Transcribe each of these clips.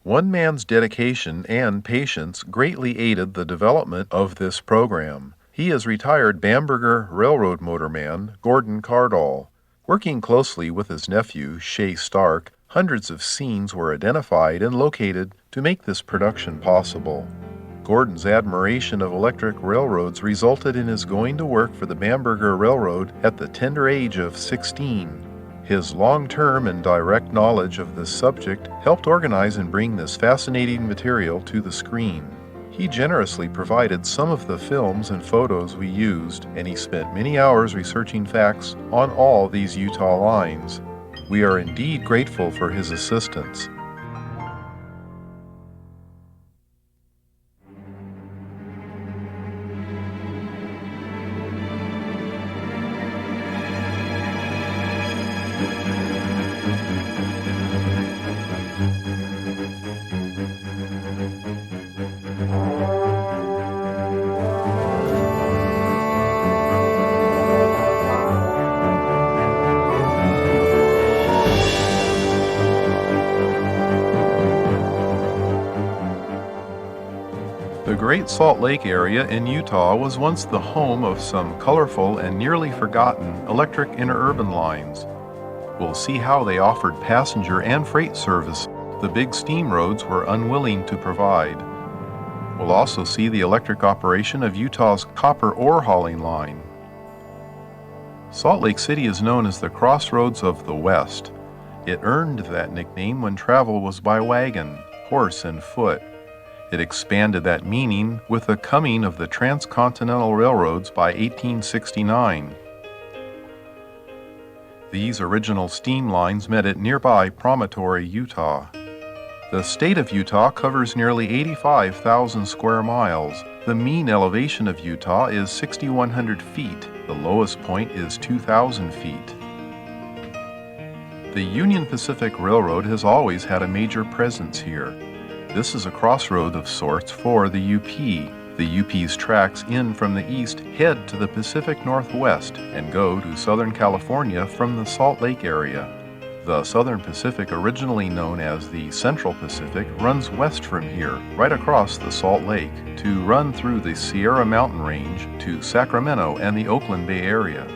One man's dedication and patience greatly aided the development of this program. He is retired Bamberger Railroad motorman Gordon Cardall. Working closely with his nephew, Shea Stark, hundreds of scenes were identified and located to make this production possible. Gordon's admiration of electric railroads resulted in his going to work for the Bamberger Railroad at the tender age of 16. His long-term and direct knowledge of this subject helped organize and bring this fascinating material to the screen. He generously provided some of the films and photos we used, and he spent many hours researching facts on all these Utah lines. We are indeed grateful for his assistance. The Great Salt Lake area in Utah was once the home of some colorful and nearly forgotten electric interurban lines. We'll see how they offered passenger and freight service the big steam roads were unwilling to provide. We'll also see the electric operation of Utah's copper ore hauling line. Salt Lake City is known as the Crossroads of the West. It earned that nickname when travel was by wagon, horse, and foot. It expanded that meaning with the coming of the transcontinental railroads by 1869. These original steam lines met at nearby Promontory, Utah. The state of Utah covers nearly 85,000 square miles. The mean elevation of Utah is 6,100 feet. The lowest point is 2,000 feet. The Union Pacific Railroad has always had a major presence here. This is a crossroad of sorts for the UP. The UP's tracks in from the east head to the Pacific Northwest and go to Southern California from the Salt Lake area. The Southern Pacific, originally known as the Central Pacific, runs west from here, right across the Salt Lake, to run through the Sierra Mountain Range to Sacramento and the Oakland Bay area.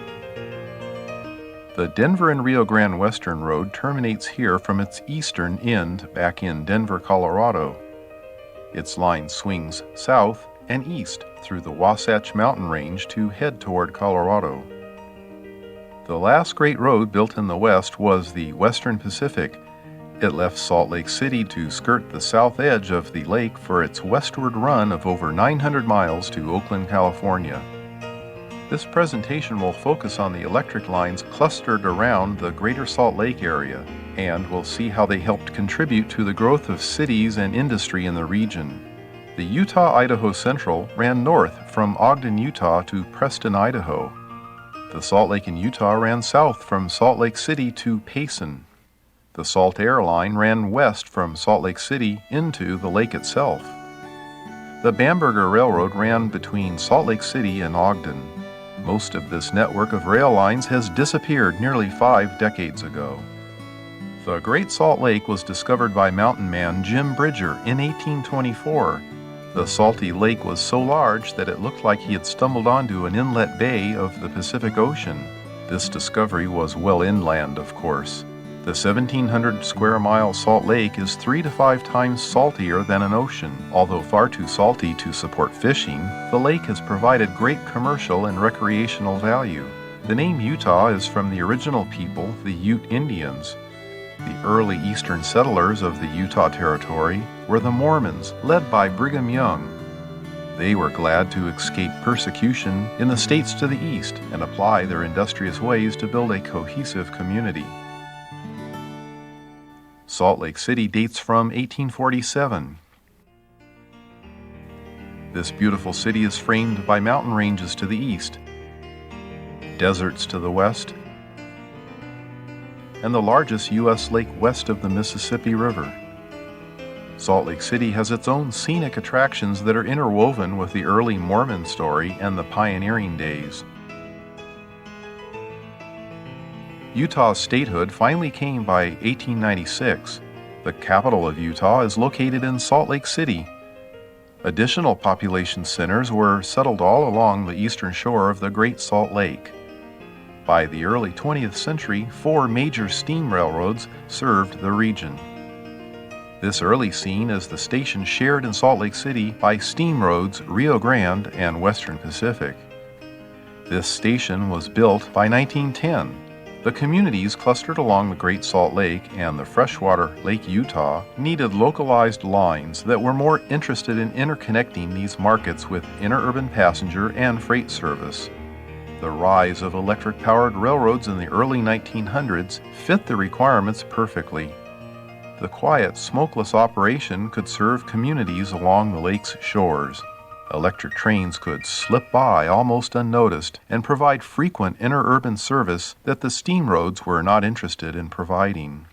The Denver and Rio Grande Western Road terminates here from its eastern end back in Denver, Colorado. Its line swings south and east through the Wasatch Mountain Range to head toward Colorado. The last great road built in the West was the Western Pacific. It left Salt Lake City to skirt the south edge of the lake for its westward run of over 900 miles to Oakland, California. This presentation will focus on the electric lines clustered around the Greater Salt Lake area, and we'll see how they helped contribute to the growth of cities and industry in the region. The Utah-Idaho Central ran north from Ogden, Utah to Preston, Idaho. The Salt Lake in Utah ran south from Salt Lake City to Payson. The Salt Air Line ran west from Salt Lake City into the lake itself. The Bamberger Railroad ran between Salt Lake City and Ogden. Most of this network of rail lines has disappeared nearly 5 decades ago. The Great Salt Lake was discovered by mountain man Jim Bridger in 1824. The salty lake was so large that it looked like he had stumbled onto an inlet bay of the Pacific Ocean. This discovery was well inland, of course. The 1,700 square mile Salt Lake is 3 to 5 times saltier than an ocean. Although far too salty to support fishing, the lake has provided great commercial and recreational value. The name Utah is from the original people, the Ute Indians. The early eastern settlers of the Utah Territory were the Mormons, led by Brigham Young. They were glad to escape persecution in the states to the east and apply their industrious ways to build a cohesive community. Salt Lake City dates from 1847. This beautiful city is framed by mountain ranges to the east, deserts to the west, and the largest U.S. lake west of the Mississippi River. Salt Lake City has its own scenic attractions that are interwoven with the early Mormon story and the pioneering days. Utah's statehood finally came by 1896. The capital of Utah is located in Salt Lake City. Additional population centers were settled all along the eastern shore of the Great Salt Lake. By the early 20th century, 4 major steam railroads served the region. This early scene is the station shared in Salt Lake City by steam roads Rio Grande and Western Pacific. This station was built by 1910. The communities clustered along the Great Salt Lake and the freshwater Lake Utah needed localized lines that were more interested in interconnecting these markets with interurban passenger and freight service. The rise of electric-powered railroads in the early 1900s fit the requirements perfectly. The quiet, smokeless operation could serve communities along the lake's shores. Electric trains could slip by almost unnoticed and provide frequent interurban service that the steam roads were not interested in providing.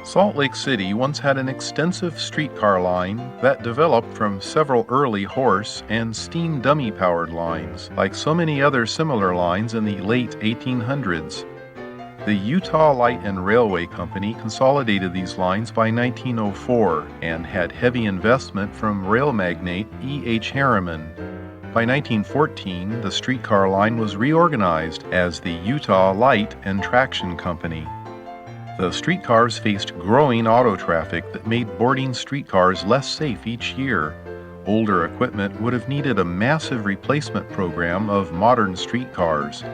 Salt Lake City once had an extensive streetcar line that developed from several early horse and steam dummy-powered lines, like so many other similar lines in the late 1800s. The Utah Light and Railway Company consolidated these lines by 1904 and had heavy investment from rail magnate E. H. Harriman. By 1914, the streetcar line was reorganized as the Utah Light and Traction Company. The streetcars faced growing auto traffic that made boarding streetcars less safe each year. Older equipment would have needed a massive replacement program of modern streetcars.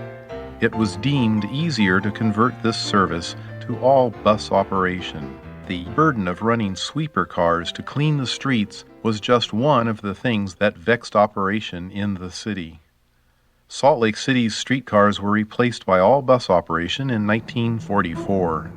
It was deemed easier to convert this service to all bus operation. The burden of running sweeper cars to clean the streets was just one of the things that vexed operation in the city. Salt Lake City's streetcars were replaced by all bus operation in 1944.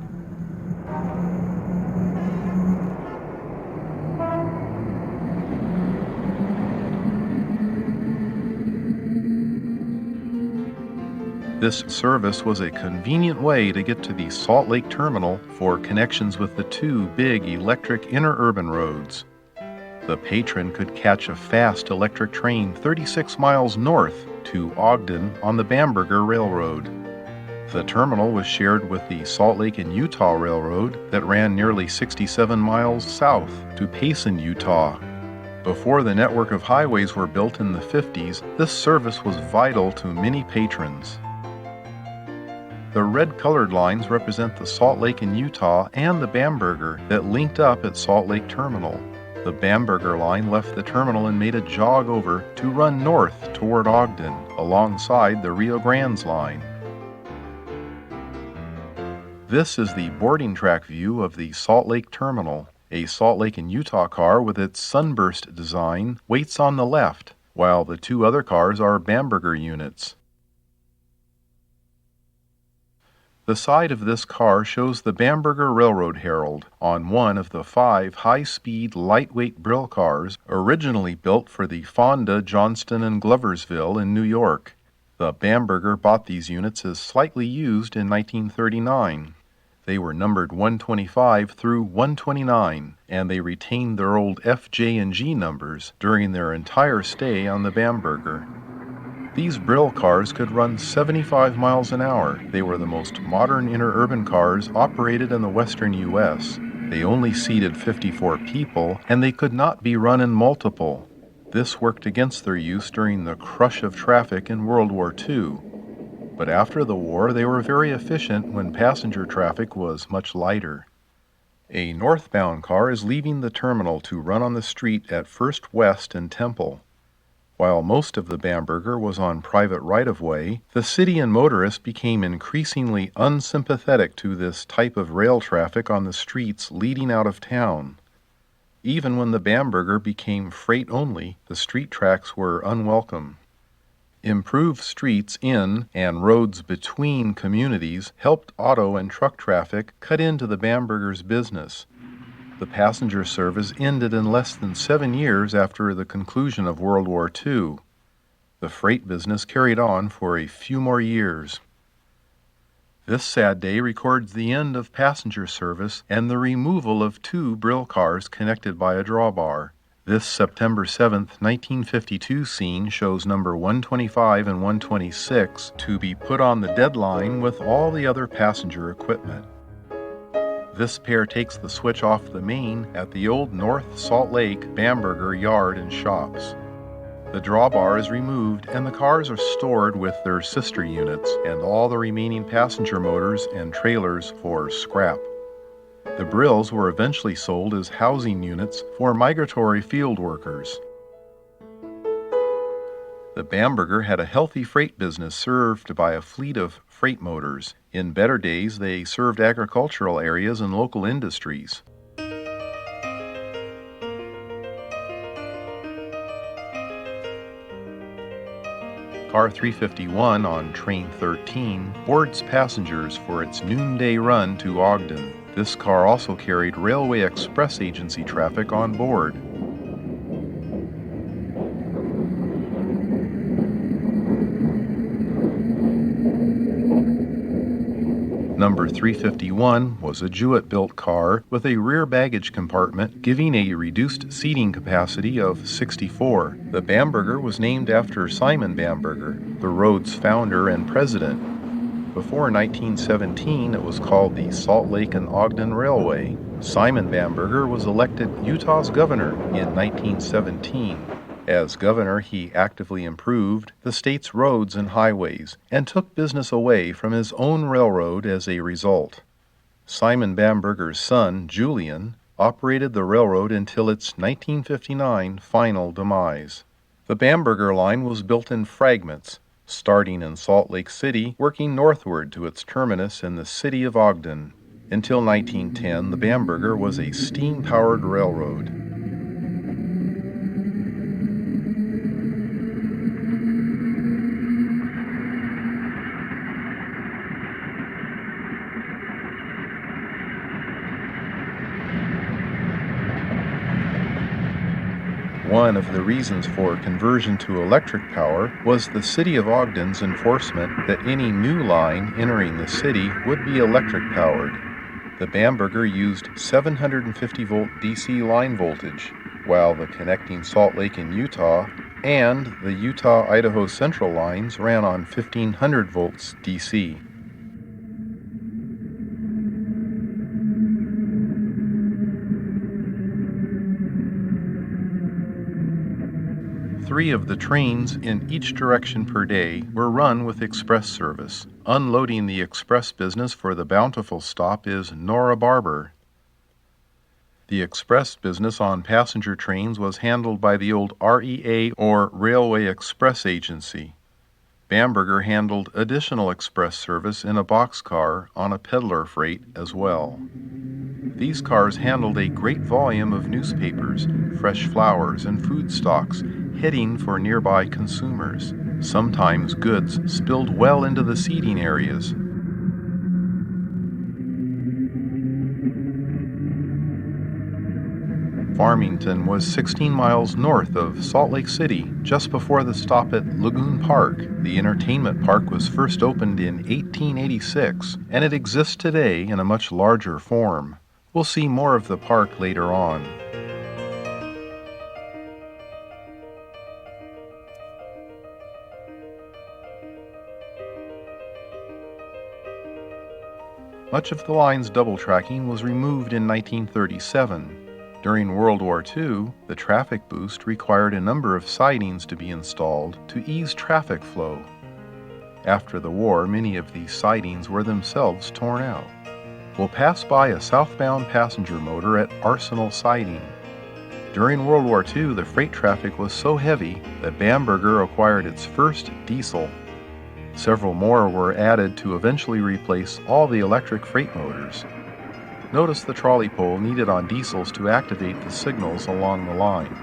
This service was a convenient way to get to the Salt Lake Terminal for connections with the 2 big electric interurban roads. The patron could catch a fast electric train 36 miles north to Ogden on the Bamberger Railroad. The terminal was shared with the Salt Lake and Utah Railroad that ran nearly 67 miles south to Payson, Utah. Before the network of highways were built in the 50s, this service was vital to many patrons. The red-colored lines represent the Salt Lake in Utah and the Bamberger that linked up at Salt Lake Terminal. The Bamberger line left the terminal and made a jog over to run north toward Ogden, alongside the Rio Grande line. This is the boarding track view of the Salt Lake Terminal. A Salt Lake and Utah car with its sunburst design waits on the left, while the 2 other cars are Bamberger units. The side of this car shows the Bamberger Railroad Herald on one of the 5 high-speed, lightweight Brill cars originally built for the Fonda, Johnston, and Gloversville in New York. The Bamberger bought these units as slightly used in 1939. They were numbered 125 through 129, and they retained their old F, J, and G numbers during their entire stay on the Bamberger. These Brill cars could run 75 miles an hour. They were the most modern interurban cars operated in the western U.S. They only seated 54 people, and they could not be run in multiple. This worked against their use during the crush of traffic in World War II. But after the war, they were very efficient when passenger traffic was much lighter. A northbound car is leaving the terminal to run on the street at First West and Temple. While most of the Bamberger was on private right-of-way, the city and motorists became increasingly unsympathetic to this type of rail traffic on the streets leading out of town. Even when the Bamberger became freight only, the street tracks were unwelcome. Improved streets in and roads between communities helped auto and truck traffic cut into the Bamberger's business. The passenger service ended in less than 7 years after the conclusion of World War II. The freight business carried on for a few more years. This sad day records the end of passenger service and the removal of 2 Brill cars connected by a drawbar. This September 7, 1952 scene shows number 125 and 126 to be put on the deadline with all the other passenger equipment. This pair takes the switch off the main at the old North Salt Lake Bamberger yard and shops. The drawbar is removed and the cars are stored with their sister units and all the remaining passenger motors and trailers for scrap. The Brills were eventually sold as housing units for migratory field workers. The Bamberger had a healthy freight business served by a fleet of freight motors. In better days, they served agricultural areas and local industries. Car 351 on Train 13 boards passengers for its noonday run to Ogden. This car also carried Railway Express Agency traffic on board. Number 351 was a Jewett-built car with a rear baggage compartment giving a reduced seating capacity of 64. The Bamberger was named after Simon Bamberger, the road's founder and president. Before 1917, it was called the Salt Lake and Ogden Railway. Simon Bamberger was elected Utah's governor in 1917. As governor, he actively improved the state's roads and highways and took business away from his own railroad as a result. Simon Bamberger's son, Julian, operated the railroad until its 1959 final demise. The Bamberger line was built in fragments, starting in Salt Lake City, working northward to its terminus in the city of Ogden. Until 1910, the Bamberger was a steam-powered railroad. One of the reasons for conversion to electric power was the City of Ogden's enforcement that any new line entering the city would be electric powered. The Bamberger used 750-volt DC line voltage, while the connecting Salt Lake in Utah and the Utah-Idaho Central lines ran on 1500 volts DC. Three of the trains in each direction per day were run with express service. Unloading the express business for the Bountiful stop is Nora Barber. The express business on passenger trains was handled by the old REA or Railway Express Agency. Bamberger handled additional express service in a boxcar on a peddler freight as well. These cars handled a great volume of newspapers, fresh flowers, and food stocks, heading for nearby consumers. Sometimes goods spilled well into the seating areas. Farmington was 16 miles north of Salt Lake City, just before the stop at Lagoon Park. The entertainment park was first opened in 1886, and it exists today in a much larger form. We'll see more of the park later on. Much of the line's double tracking was removed in 1937. During World War II, the traffic boost required a number of sidings to be installed to ease traffic flow. After the war, many of these sidings were themselves torn out. We'll pass by a southbound passenger motor at Arsenal Siding. During World War II, the freight traffic was so heavy that Bamberger acquired its first diesel. Several more were added to eventually replace all the electric freight motors. Notice the trolley pole needed on diesels to activate the signals along the line.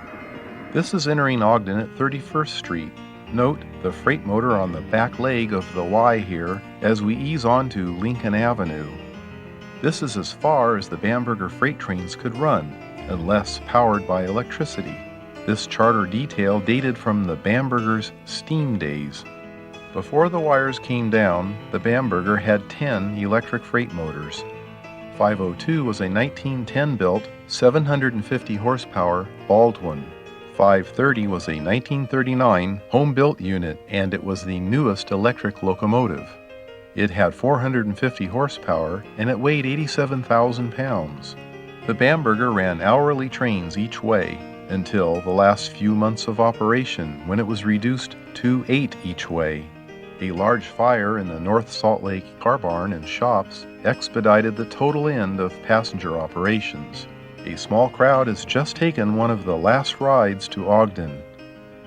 This is entering Ogden at 31st Street. Note the freight motor on the back leg of the Y here as we ease onto Lincoln Avenue. This is as far as the Bamberger freight trains could run, unless powered by electricity. This charter detail dated from the Bamberger's steam days. Before the wires came down, the Bamberger had 10 electric freight motors. 502 was a 1910-built, 750 horsepower Baldwin. 530 was a 1939 home-built unit, and it was the newest electric locomotive. It had 450 horsepower and it weighed 87,000 pounds. The Bamberger ran hourly trains each way until the last few months of operation, when it was reduced to 8 each way. A large fire in the North Salt Lake car barn and shops expedited the total end of passenger operations. A small crowd has just taken one of the last rides to Ogden.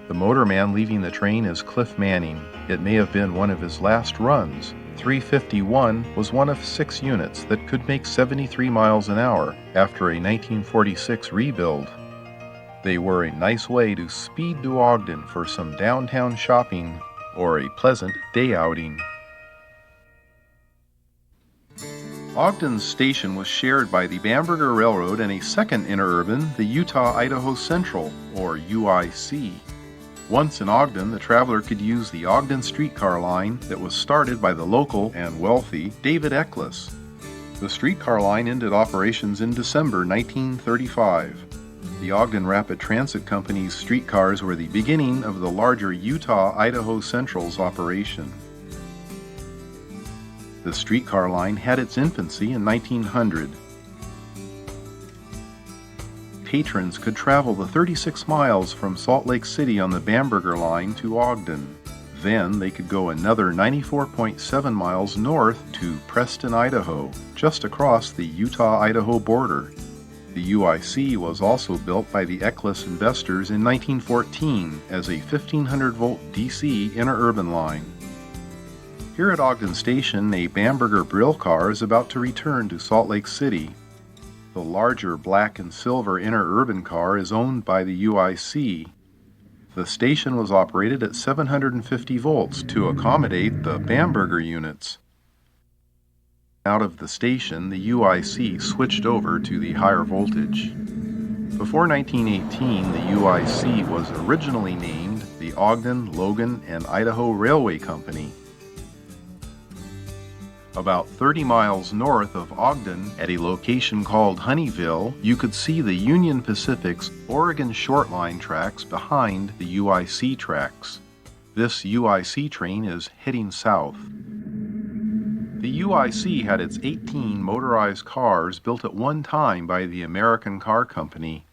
The motorman leaving the train is Cliff Manning. It may have been one of his last runs. 351 was one of 6 units that could make 73 miles an hour after a 1946 rebuild. They were a nice way to speed to Ogden for some downtown shopping or a pleasant day outing. Ogden's station was shared by the Bamberger Railroad and a second interurban, the Utah-Idaho Central, or UIC. Once in Ogden, the traveler could use the Ogden streetcar line that was started by the local and wealthy David Eckles. The streetcar line ended operations in December 1935. The Ogden Rapid Transit Company's streetcars were the beginning of the larger Utah-Idaho Central's operation. The streetcar line had its infancy in 1900. Patrons could travel the 36 miles from Salt Lake City on the Bamberger line to Ogden. Then they could go another 94.7 miles north to Preston, Idaho, just across the Utah-Idaho border. The UIC was also built by the Eckles investors in 1914 as a 1500-volt DC interurban line. Here at Ogden Station, a Bamberger Brill car is about to return to Salt Lake City. The larger black and silver interurban car is owned by the UIC. The station was operated at 750 volts to accommodate the Bamberger units. Out of the station, the UIC switched over to the higher voltage. Before 1918, the UIC was originally named the Ogden, Logan, and Idaho Railway Company. About 30 miles north of Ogden, at a location called Honeyville, you could see the Union Pacific's Oregon Short Line tracks behind the UIC tracks. This UIC train is heading south. The UIC had its 18 motorized cars built at one time by the American Car Company.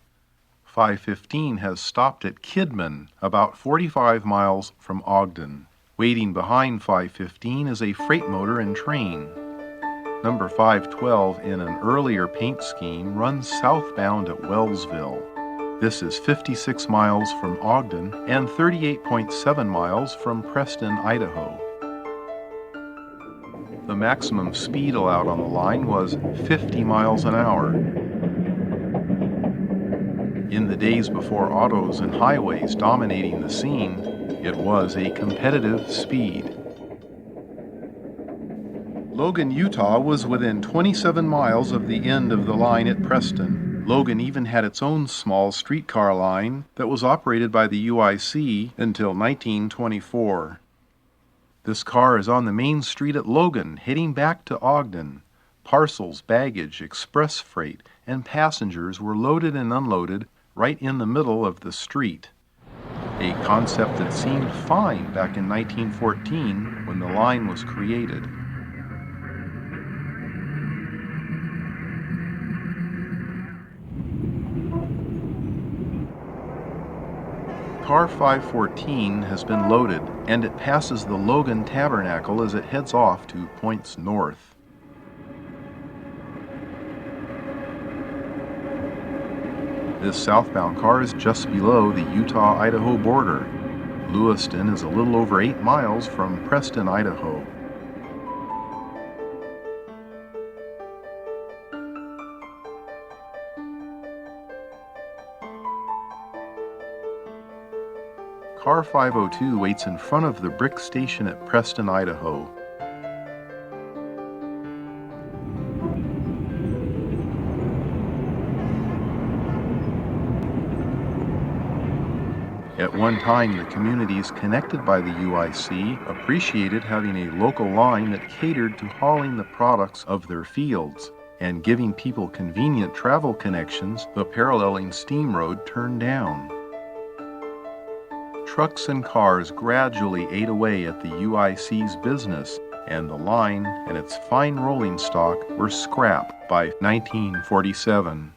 515 has stopped at Kidman, about 45 miles from Ogden. Waiting behind 515 is a freight motor and train. Number 512 in an earlier paint scheme runs southbound at Wellsville. This is 56 miles from Ogden and 38.7 miles from Preston, Idaho. The maximum speed allowed on the line was 50 miles an hour. In the days before autos and highways dominating the scene, it was a competitive speed. Logan, Utah was within 27 miles of the end of the line at Preston. Logan even had its own small streetcar line that was operated by the UIC until 1924. This car is on the main street at Logan, heading back to Ogden. Parcels, baggage, express freight, and passengers were loaded and unloaded right in the middle of the street. A concept that seemed fine back in 1914 when the line was created. Car 514 has been loaded, and it passes the Logan Tabernacle as it heads off to points north. This southbound car is just below the Utah-Idaho border. Lewiston is a little over 8 miles from Preston, Idaho. Car 502 waits in front of the brick station at Preston, Idaho. At one time, the communities connected by the UIC appreciated having a local line that catered to hauling the products of their fields, and giving people convenient travel connections the paralleling steam road turned down. trucks and cars gradually ate away at the UIC's business, and the line and its fine rolling stock were scrapped by 1947.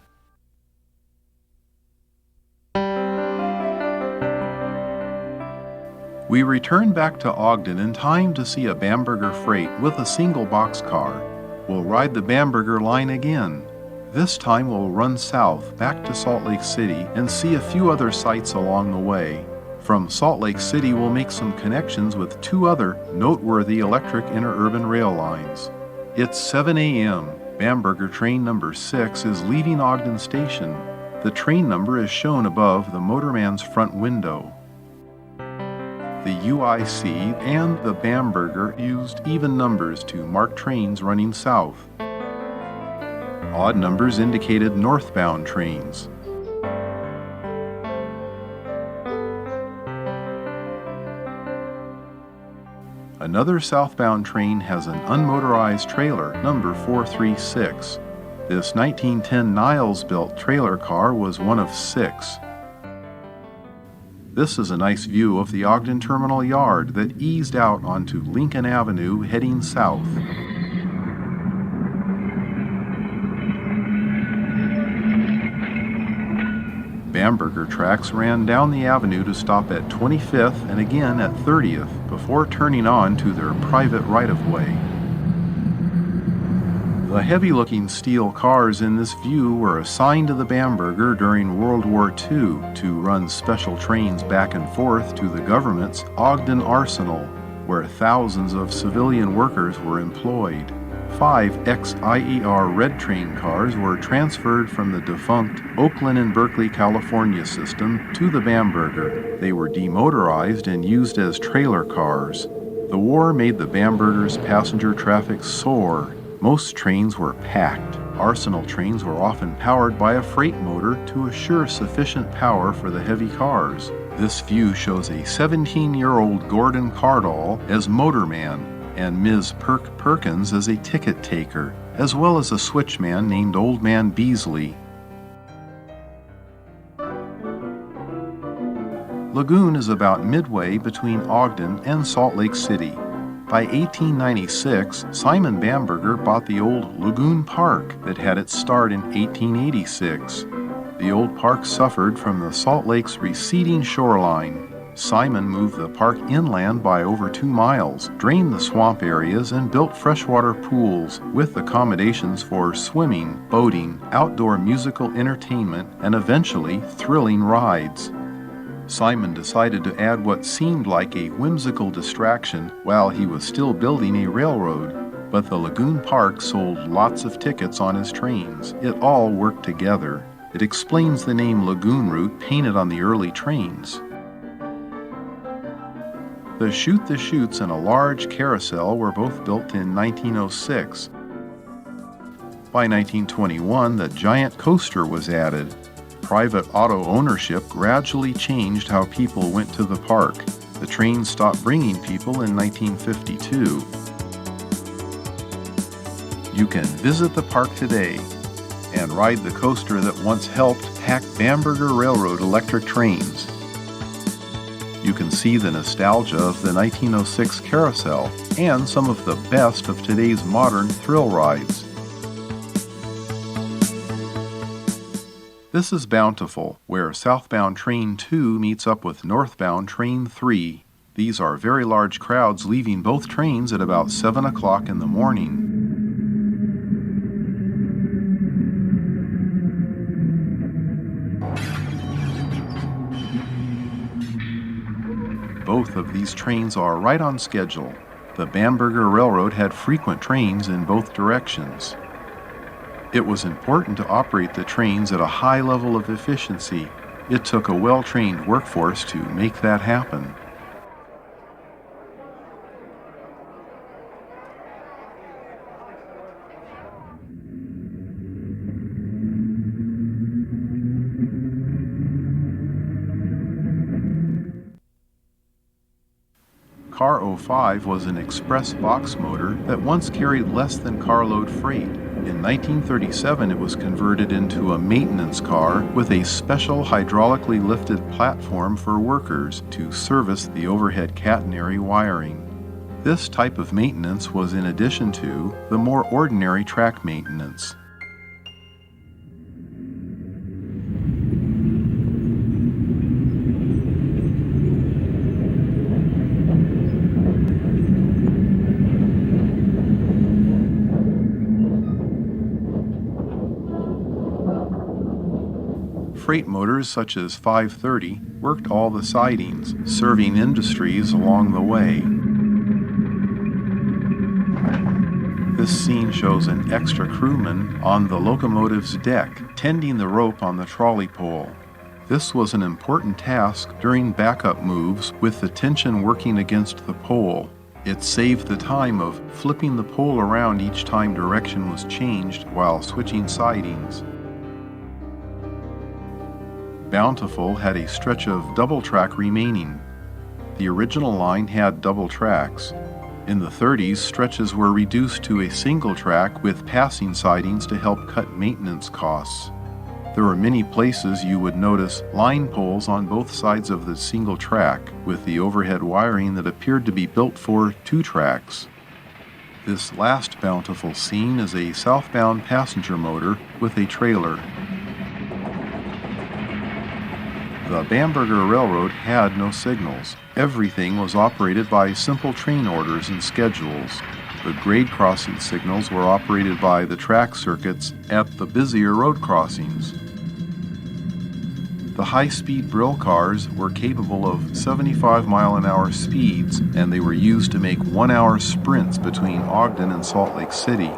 We return back to Ogden in time to see a Bamberger freight with a single boxcar. We'll ride the Bamberger line again. This time we'll run south back to Salt Lake City and see a few other sights along the way. From Salt Lake City we'll make some connections with two other noteworthy electric interurban rail lines. It's 7 a.m. Bamberger train number 6 is leaving Ogden Station. The train number is shown above the motorman's front window. The UIC and the Bamberger used even numbers to mark trains running south. Odd numbers indicated northbound trains. Another southbound train has an unmotorized trailer, number 436. This 1910 Niles-built trailer car was one of 6. This is a nice view of the Ogden Terminal Yard that eased out onto Lincoln Avenue heading south. Bamberger tracks ran down the avenue to stop at 25th and again at 30th before turning on to their private right-of-way. The heavy-looking steel cars in this view were assigned to the Bamberger during World War II to run special trains back and forth to the government's Ogden Arsenal, where thousands of civilian workers were employed. 5 ex-IER Red Train cars were transferred from the defunct Oakland and Berkeley, California system to the Bamberger. They were demotorized and used as trailer cars. The war made the Bamberger's passenger traffic soar. Most trains were packed. Arsenal trains were often powered by a freight motor to assure sufficient power for the heavy cars. This view shows a 17-year-old Gordon Cardall as motorman and Ms. Perk Perkins as a ticket taker, as well as a switchman named Old Man Beasley. Lagoon is about midway between Ogden and Salt Lake City. By 1896, Simon Bamberger bought the old Lagoon Park that had its start in 1886. The old park suffered from the Salt Lake's receding shoreline. Simon moved the park inland by over 2 miles, drained the swamp areas, and built freshwater pools with accommodations for swimming, boating, outdoor musical entertainment, and eventually thrilling rides. Simon decided to add what seemed like a whimsical distraction while he was still building a railroad, but the Lagoon Park sold lots of tickets on his trains. It all worked together. It explains the name Lagoon Route painted on the early trains. The Shoot the Chutes and a large carousel were both built in 1906. By 1921, the giant coaster was added. Private auto ownership gradually changed how people went to the park. The train stopped bringing people in 1952. You can visit the park today and ride the coaster that once helped pack Bamberger Railroad electric trains. You can see the nostalgia of the 1906 carousel and some of the best of today's modern thrill rides. This is Bountiful, where southbound Train 2 meets up with northbound Train 3. These are very large crowds leaving both trains at about 7 o'clock in the morning. Both of these trains are right on schedule. The Bamberger Railroad had frequent trains in both directions. It was important to operate the trains at a high level of efficiency. It took a well-trained workforce to make that happen. Car 05 was an express box motor that once carried less than carload freight. In 1937, it was converted into a maintenance car with a special hydraulically lifted platform for workers to service the overhead catenary wiring. This type of maintenance was in addition to the more ordinary track maintenance. Freight motors such as 530 worked all the sidings, serving industries along the way. This scene shows an extra crewman on the locomotive's deck, tending the rope on the trolley pole. This was an important task during backup moves with the tension working against the pole. It saved the time of flipping the pole around each time direction was changed while switching sidings. Bountiful had a stretch of double track remaining. The original line had double tracks. In the 30s, stretches were reduced to a single track with passing sidings to help cut maintenance costs. There were many places you would notice line poles on both sides of the single track, with the overhead wiring that appeared to be built for two tracks. This last Bountiful scene is a southbound passenger motor with a trailer. The Bamberger Railroad had no signals. Everything was operated by simple train orders and schedules. The grade crossing signals were operated by the track circuits at the busier road crossings. The high-speed Brill cars were capable of 75-mile-an-hour speeds, and they were used to make one-hour sprints between Ogden and Salt Lake City.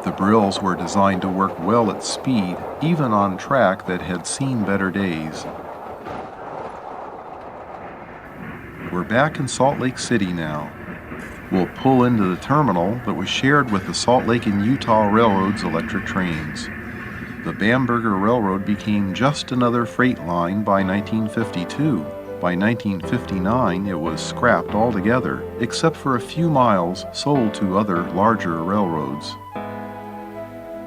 The Brills were designed to work well at speed, even on track that had seen better days. We're back in Salt Lake City now. We'll pull into the terminal that was shared with the Salt Lake and Utah Railroad's electric trains. The Bamberger Railroad became just another freight line by 1952. By 1959, it was scrapped altogether, except for a few miles sold to other larger railroads.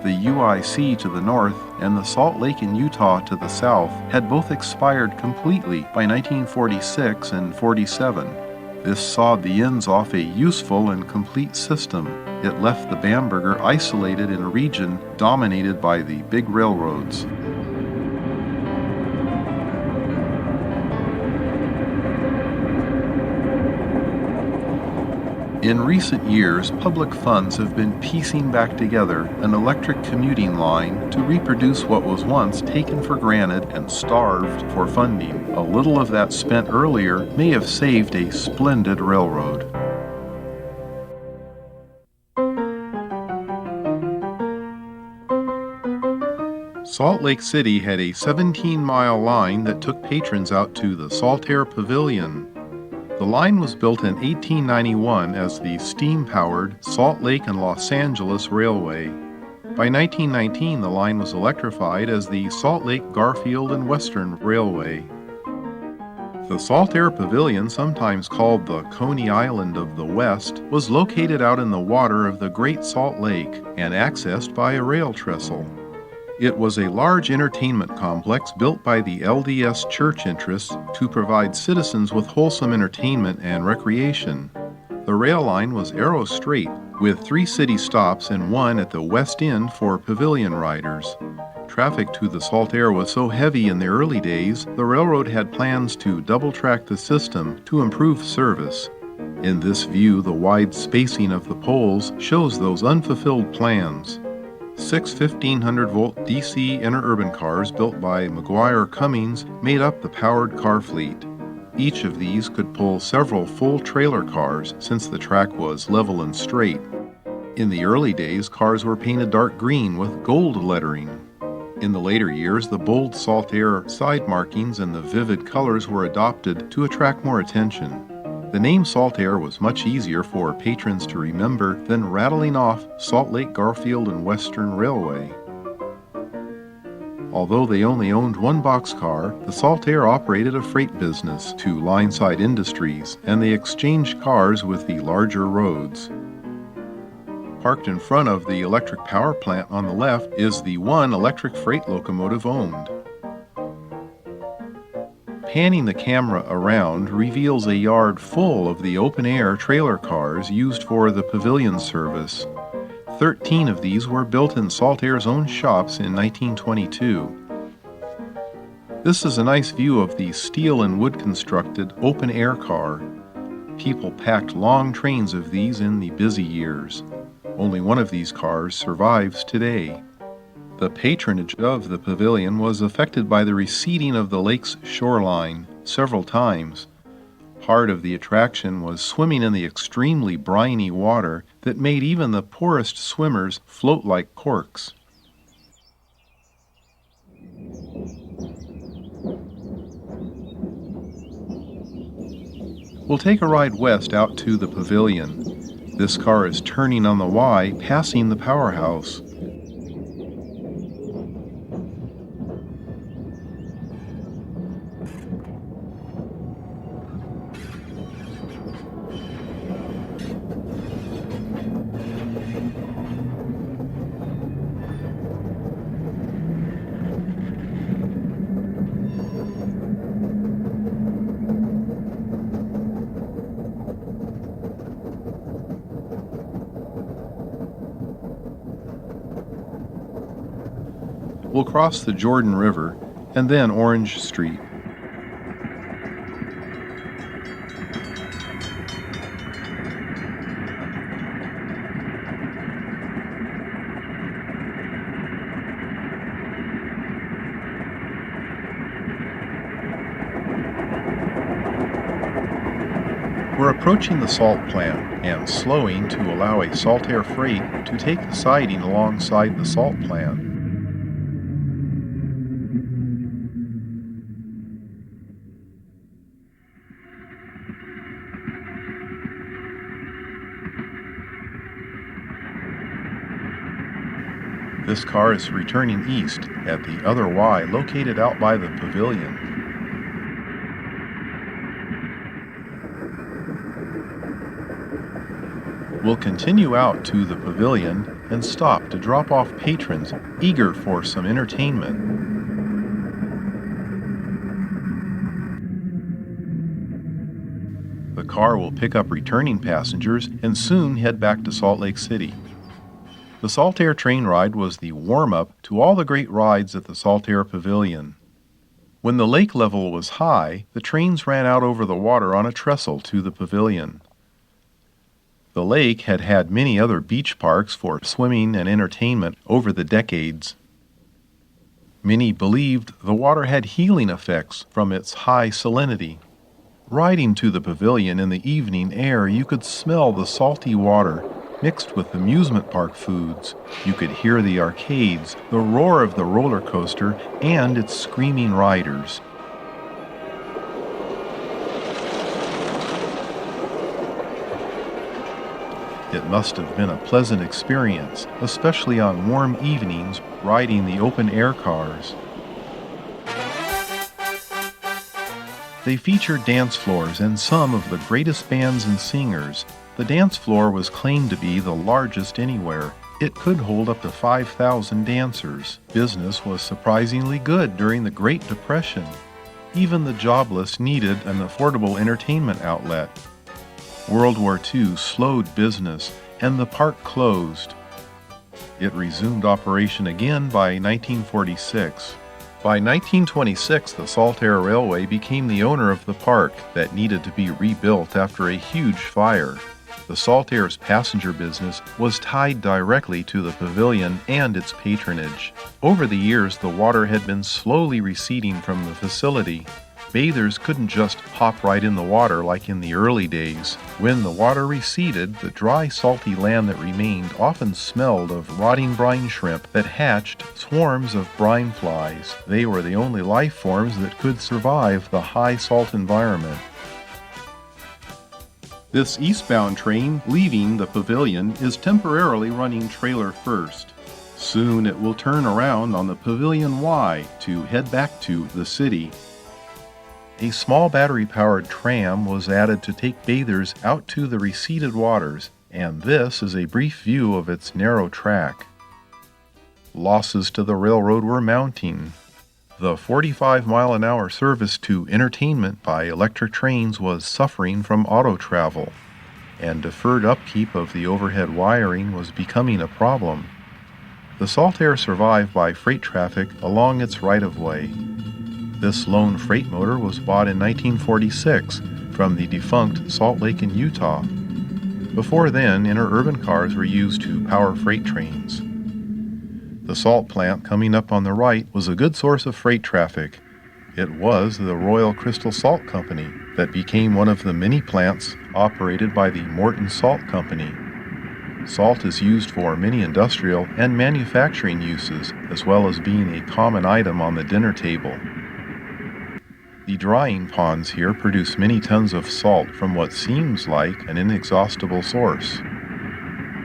The UIC to the north and the Salt Lake and Utah to the south had both expired completely by 1946 and 47. This sawed the ends off a useful and complete system. It left the Bamberger isolated in a region dominated by the big railroads. In recent years, public funds have been piecing back together an electric commuting line to reproduce what was once taken for granted and starved for funding. A little of that spent earlier may have saved a splendid railroad. Salt Lake City had a 17-mile line that took patrons out to the Saltair Pavilion. The line was built in 1891 as the steam-powered Salt Lake and Los Angeles Railway. By 1919, the line was electrified as the Salt Lake, Garfield, and Western Railway. The Saltair Pavilion, sometimes called the Coney Island of the West, was located out in the water of the Great Salt Lake and accessed by a rail trestle. It was a large entertainment complex built by the LDS Church interests to provide citizens with wholesome entertainment and recreation. The rail line was arrow straight, with 3 city stops and 1 at the west end for pavilion riders. Traffic to the Saltair was so heavy in the early days, the railroad had plans to double-track the system to improve service. In this view, the wide spacing of the poles shows those unfulfilled plans. 6 1500-volt DC interurban cars built by McGuire Cummings made up the powered car fleet. Each of these could pull several full trailer cars since the track was level and straight. In the early days, cars were painted dark green with gold lettering. In the later years, the bold Saltair side markings and the vivid colors were adopted to attract more attention. The name Saltair was much easier for patrons to remember than rattling off Salt Lake, Garfield, and Western Railway. Although they only owned 1 boxcar, the Saltair operated a freight business to line-side industries, and they exchanged cars with the larger roads. Parked in front of the electric power plant on the left is the one electric freight locomotive owned. Panning the camera around reveals a yard full of the open-air trailer cars used for the pavilion service. 13 of these were built in Saltaire's own shops in 1922. This is a nice view of the steel and wood constructed open-air car. People packed long trains of these in the busy years. Only one of these cars survives today. The patronage of the pavilion was affected by the receding of the lake's shoreline several times. Part of the attraction was swimming in the extremely briny water that made even the poorest swimmers float like corks. We'll take a ride west out to the pavilion. This car is turning on the Y, passing the powerhouse. We'll cross the Jordan River and then Orange Street. We're approaching the salt plant and slowing to allow a Saltaire freight to take the siding alongside the salt plant. This car is returning east at the other Y located out by the pavilion. We'll continue out to the pavilion and stop to drop off patrons eager for some entertainment. The car will pick up returning passengers and soon head back to Salt Lake City. The Saltaire train ride was the warm-up to all the great rides at the Saltaire Pavilion. When the lake level was high, the trains ran out over the water on a trestle to the pavilion. The lake had had many other beach parks for swimming and entertainment over the decades. Many believed the water had healing effects from its high salinity. Riding to the pavilion in the evening air, you could smell the salty water mixed with amusement park foods. You could hear the arcades, the roar of the roller coaster, and its screaming riders. It must have been a pleasant experience, especially on warm evenings riding the open-air cars. They featured dance floors and some of the greatest bands and singers. The dance floor was claimed to be the largest anywhere. It could hold up to 5,000 dancers. Business was surprisingly good during the Great Depression. Even the jobless needed an affordable entertainment outlet. World War II slowed business, and the park closed. It resumed operation again by 1946. By 1926, the Saltaire Railway became the owner of the park that needed to be rebuilt after a huge fire. The Saltaire's passenger business was tied directly to the pavilion and its patronage. Over the years, the water had been slowly receding from the facility. Bathers couldn't just hop right in the water like in the early days. When the water receded, the dry, salty land that remained often smelled of rotting brine shrimp that hatched swarms of brine flies. They were the only life forms that could survive the high salt environment. This eastbound train leaving the pavilion is temporarily running trailer first. Soon it will turn around on the Pavilion Y to head back to the city. A small battery-powered tram was added to take bathers out to the receded waters. And this is a brief view of its narrow track. Losses to the railroad were mounting. The 45-mile-an-hour service to entertainment by electric trains was suffering from auto travel, and deferred upkeep of the overhead wiring was becoming a problem. The Saltair survived by freight traffic along its right-of-way. This lone freight motor was bought in 1946 from the defunct Salt Lake in Utah. Before then, interurban cars were used to power freight trains. The salt plant coming up on the right was a good source of freight traffic. It was the Royal Crystal Salt Company that became one of the many plants operated by the Morton Salt Company. Salt is used for many industrial and manufacturing uses, as well as being a common item on the dinner table. The drying ponds here produce many tons of salt from what seems like an inexhaustible source.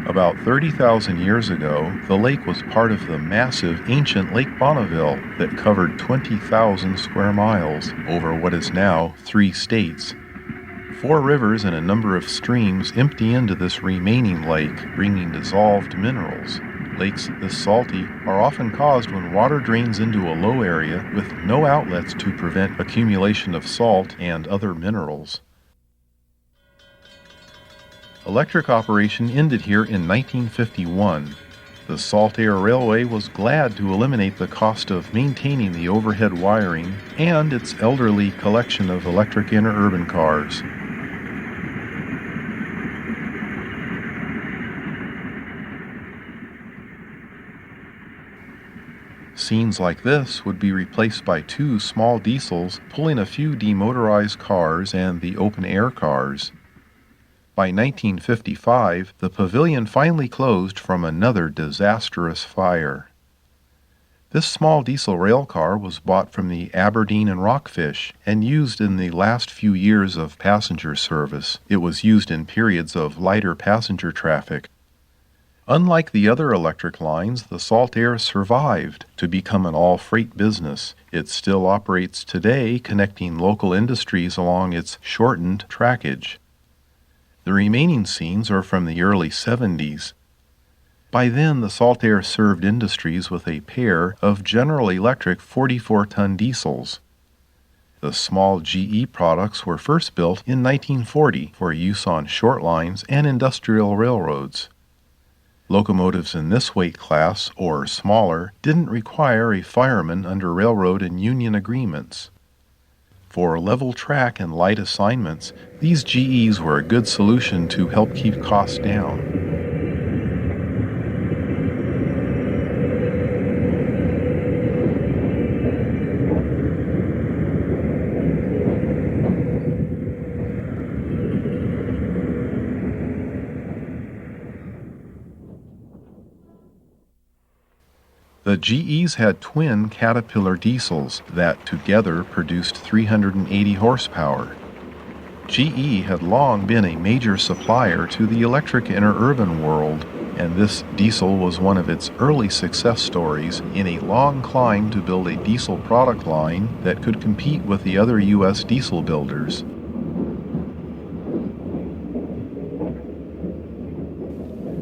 About 30,000 years ago, the lake was part of the massive ancient Lake Bonneville that covered 20,000 square miles over what is now 3 states. 4 rivers and a number of streams empty into this remaining lake, bringing dissolved minerals. Lakes this salty are often caused when water drains into a low area with no outlets to prevent accumulation of salt and other minerals. Electric operation ended here in 1951. The Saltair Railway was glad to eliminate the cost of maintaining the overhead wiring and its elderly collection of electric interurban cars. Scenes like this would be replaced by 2 small diesels pulling a few demotorized cars and the open-air cars. By 1955, the pavilion finally closed from another disastrous fire. This small diesel rail car was bought from the Aberdeen and Rockfish and used in the last few years of passenger service. It was used in periods of lighter passenger traffic. Unlike the other electric lines, the Saltair survived to become an all-freight business. It still operates today, connecting local industries along its shortened trackage. The remaining scenes are from the early 70s. By then, the Saltair served industries with a pair of General Electric 44-ton diesels. The small GE products were first built in 1940 for use on short lines and industrial railroads. Locomotives in this weight class, or smaller, didn't require a fireman under railroad and union agreements. For level track and light assignments, these GEs were a good solution to help keep costs down. The GEs had twin Caterpillar diesels that together produced 380 horsepower. GE had long been a major supplier to the electric interurban world, and this diesel was one of its early success stories in a long climb to build a diesel product line that could compete with the other U.S. diesel builders.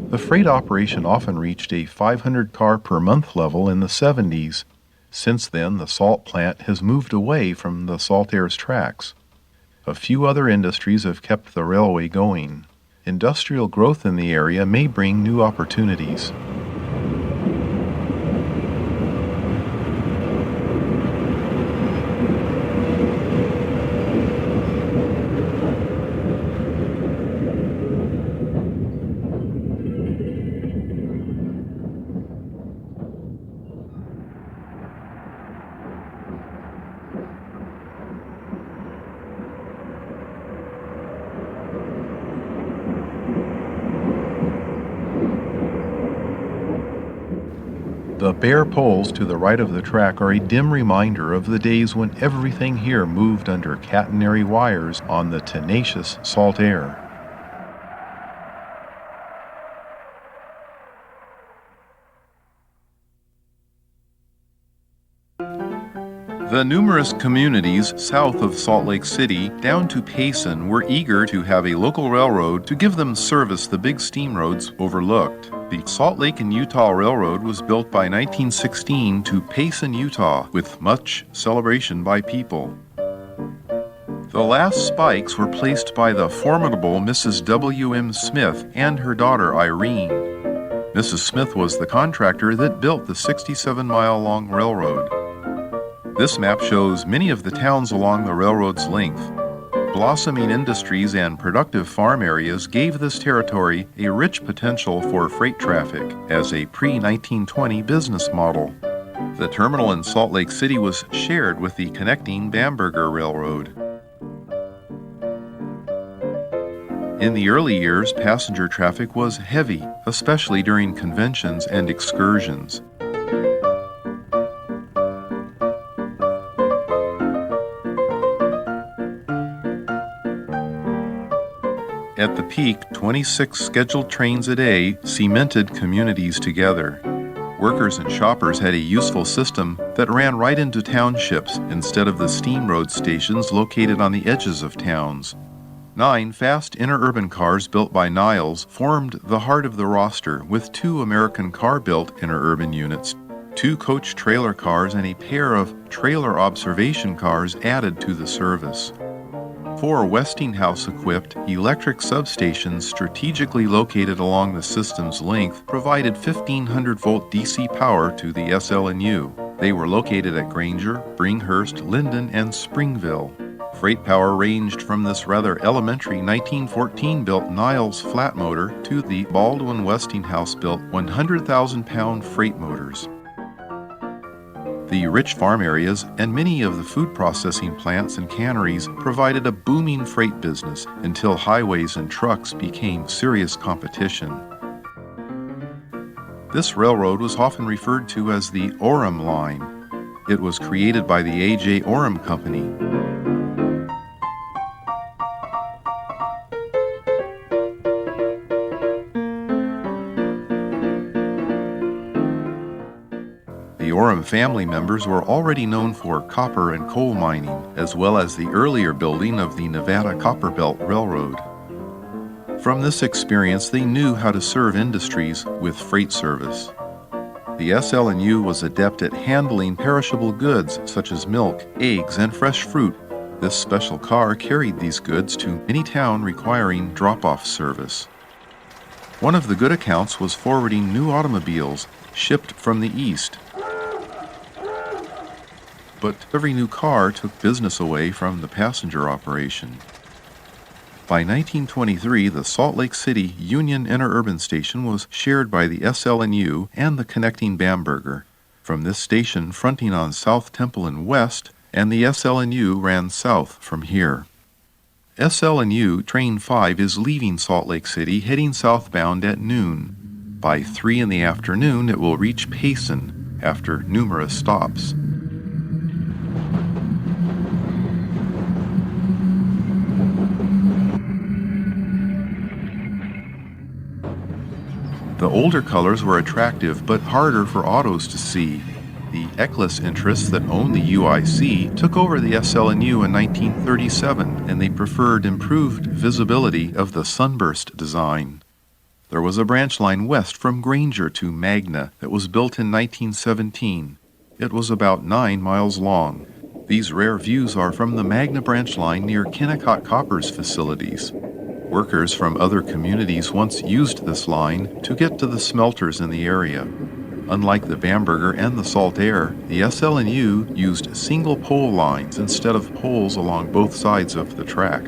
The freight operation often reached a 500 car per month level in the 70s. Since then, the salt plant has moved away from the Saltair's tracks. A few other industries have kept the railway going. Industrial growth in the area may bring new opportunities. The bare poles to the right of the track are a dim reminder of the days when everything here moved under catenary wires on the tenacious Saltair. The numerous communities south of Salt Lake City down to Payson were eager to have a local railroad to give them service the big steam roads overlooked. The Salt Lake and Utah Railroad was built by 1916 to Payson, Utah, with much celebration by people. The last spikes were placed by the formidable Mrs. W.M. Smith and her daughter Irene. Mrs. Smith was the contractor that built the 67-mile-long railroad. This map shows many of the towns along the railroad's length. Blossoming industries and productive farm areas gave this territory a rich potential for freight traffic as a pre-1920 business model. The terminal in Salt Lake City was shared with the connecting Bamberger Railroad. In the early years, passenger traffic was heavy, especially during conventions and excursions. At the peak, 26 scheduled trains a day cemented communities together. Workers and shoppers had a useful system that ran right into townships instead of the steam road stations located on the edges of towns. 9 fast interurban cars built by Niles formed the heart of the roster, with 2 American car-built interurban units, 2 coach trailer cars, and a pair of trailer observation cars added to the service. 4 Westinghouse-equipped electric substations strategically located along the system's length provided 1,500-volt DC power to the SL&U. They were located at Granger, Bringhurst, Linden, and Springville. Freight power ranged from this rather elementary 1914-built Niles flat motor to the Baldwin Westinghouse-built 100,000-pound freight motors. The rich farm areas and many of the food processing plants and canneries provided a booming freight business until highways and trucks became serious competition. This railroad was often referred to as the Orem Line. It was created by the A.J. Orem Company. The Orem family members were already known for copper and coal mining, as well as the earlier building of the Nevada Copper Belt Railroad. From this experience, they knew how to serve industries with freight service. The SL&U was adept at handling perishable goods such as milk, eggs, and fresh fruit. This special car carried these goods to any town requiring drop-off service. One of the good accounts was forwarding new automobiles shipped from the east. But every new car took business away from the passenger operation. By 1923, the Salt Lake City Union Interurban Station was shared by the SL&U and the connecting Bamberger. From this station fronting on South Temple and west, and the SL&U ran south from here. SL&U Train 5 is leaving Salt Lake City heading southbound at noon. By 3 in the afternoon, it will reach Payson after numerous stops. The older colors were attractive but harder for autos to see. The Eckles interests that owned the UIC took over the SL&U in 1937, and they preferred improved visibility of the sunburst design. There was a branch line west from Granger to Magna that was built in 1917. It was about 9 miles long. These rare views are from the Magna branch line near Kennecott Copper's facilities. Workers from other communities once used this line to get to the smelters in the area. Unlike the Bamberger and the Saltair, the SL&U used single pole lines instead of poles along both sides of the track.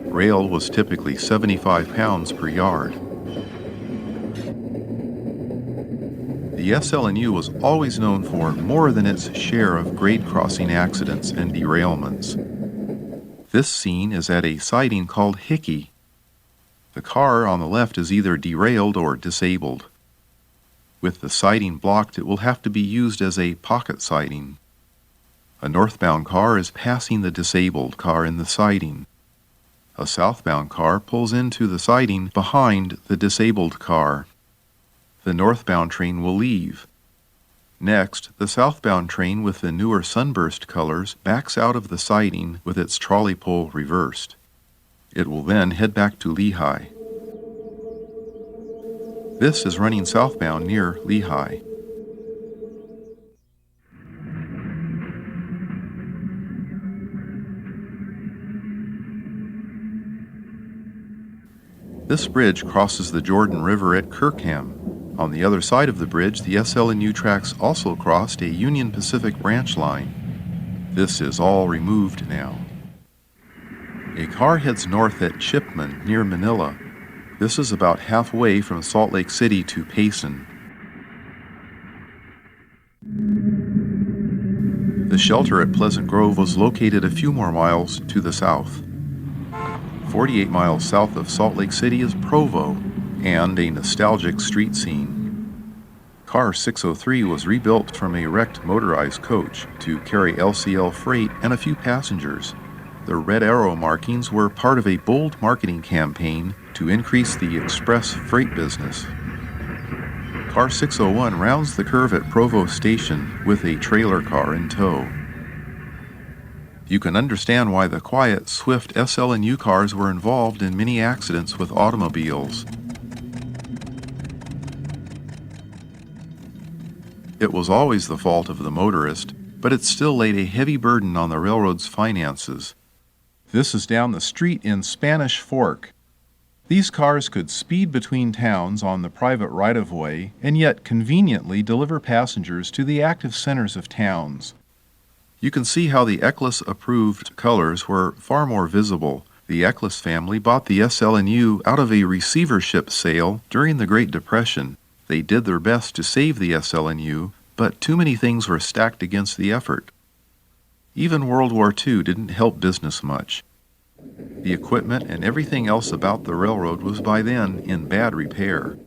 Rail was typically 75 pounds per yard. The SL&U was always known for more than its share of grade crossing accidents and derailments. This scene is at a siding called Hickey. The car on the left is either derailed or disabled. With the siding blocked, it will have to be used as a pocket siding. A northbound car is passing the disabled car in the siding. A southbound car pulls into the siding behind the disabled car. The northbound train will leave. Next, the southbound train with the newer sunburst colors backs out of the siding with its trolley pole reversed. It will then head back to Lehi. This is running southbound near Lehi. This bridge crosses the Jordan River at Kirkham. On the other side of the bridge, the SL&U tracks also crossed a Union Pacific branch line. This is all removed now. A car heads north at Chipman near Manila. This is about halfway from Salt Lake City to Payson. The shelter at Pleasant Grove was located a few more miles to the south. 48 miles south of Salt Lake City is Provo, and a nostalgic street scene. Car 603 was rebuilt from a wrecked motorized coach to carry LCL freight and a few passengers. The red arrow markings were part of a bold marketing campaign to increase the express freight business. Car 601 rounds the curve at Provo Station with a trailer car in tow. You can understand why the quiet, swift SL&U cars were involved in many accidents with automobiles. It was always the fault of the motorist, but it still laid a heavy burden on the railroad's finances. This is down the street in Spanish Fork. These cars could speed between towns on the private right-of-way and yet conveniently deliver passengers to the active centers of towns. You can see how the Eccles-approved colors were far more visible. The Eccles family bought the SL&U out of a receivership sale during the Great Depression. They did their best to save the SL&U, but too many things were stacked against the effort. Even World War II didn't help business much. The equipment and everything else about the railroad was by then in bad repair.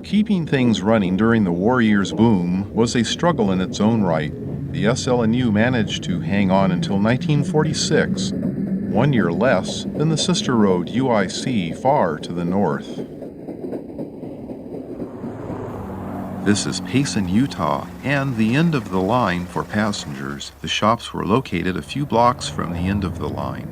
Keeping things running during the war years' boom was a struggle in its own right. The SL&U managed to hang on until 1946, 1 year less than the sister road UIC far to the north. This is Payson, Utah, and the end of the line for passengers. The shops were located a few blocks from the end of the line.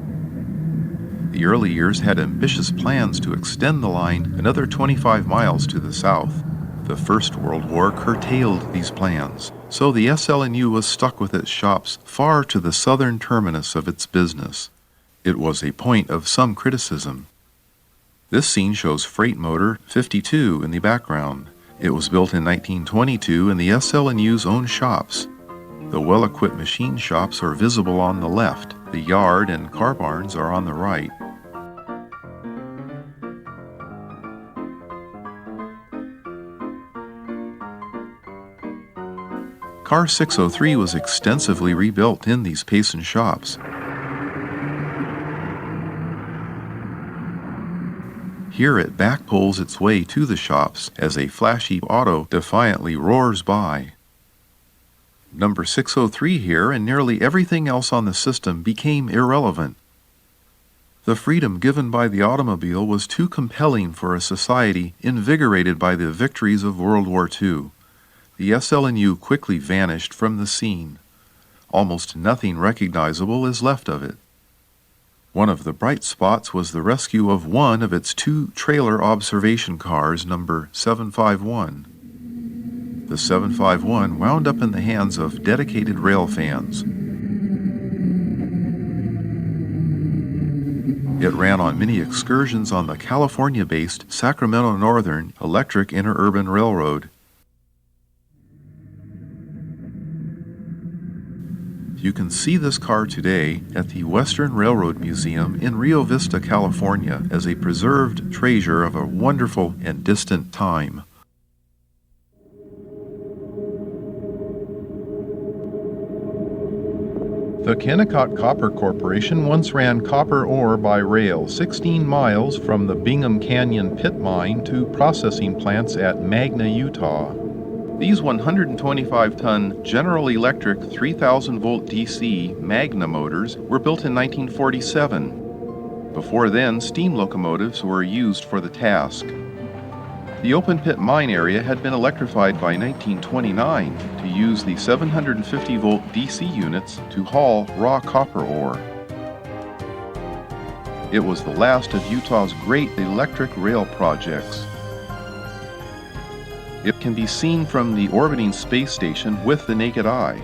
The early years had ambitious plans to extend the line another 25 miles to the south. The First World War curtailed these plans, so the SL&U was stuck with its shops far to the southern terminus of its business. It was a point of some criticism. This scene shows Freight Motor 52 in the background. It was built in 1922 in the SL&U's own shops. The well-equipped machine shops are visible on the left. The yard and car barns are on the right. Car 603 was extensively rebuilt in these Payson shops. Here it backpulls its way to the shops as a flashy auto defiantly roars by. Number 603 here and nearly everything else on the system became irrelevant. The freedom given by the automobile was too compelling for a society invigorated by the victories of World War II. The SL&U quickly vanished from the scene. Almost nothing recognizable is left of it. One of the bright spots was the rescue of one of its two trailer observation cars, number 751. The 751 wound up in the hands of dedicated rail fans. It ran on many excursions on the California-based Sacramento Northern Electric Interurban Railroad. You can see this car today at the Western Railroad Museum in Rio Vista, California, as a preserved treasure of a wonderful and distant time. The Kennecott Copper Corporation once ran copper ore by rail 16 miles from the Bingham Canyon pit mine to processing plants at Magna, Utah. These 125-ton General Electric 3,000-volt DC Magna motors were built in 1947. Before then, steam locomotives were used for the task. The open pit mine area had been electrified by 1929 to use the 750-volt DC units to haul raw copper ore. It was the last of Utah's great electric rail projects. It can be seen from the orbiting space station with the naked eye.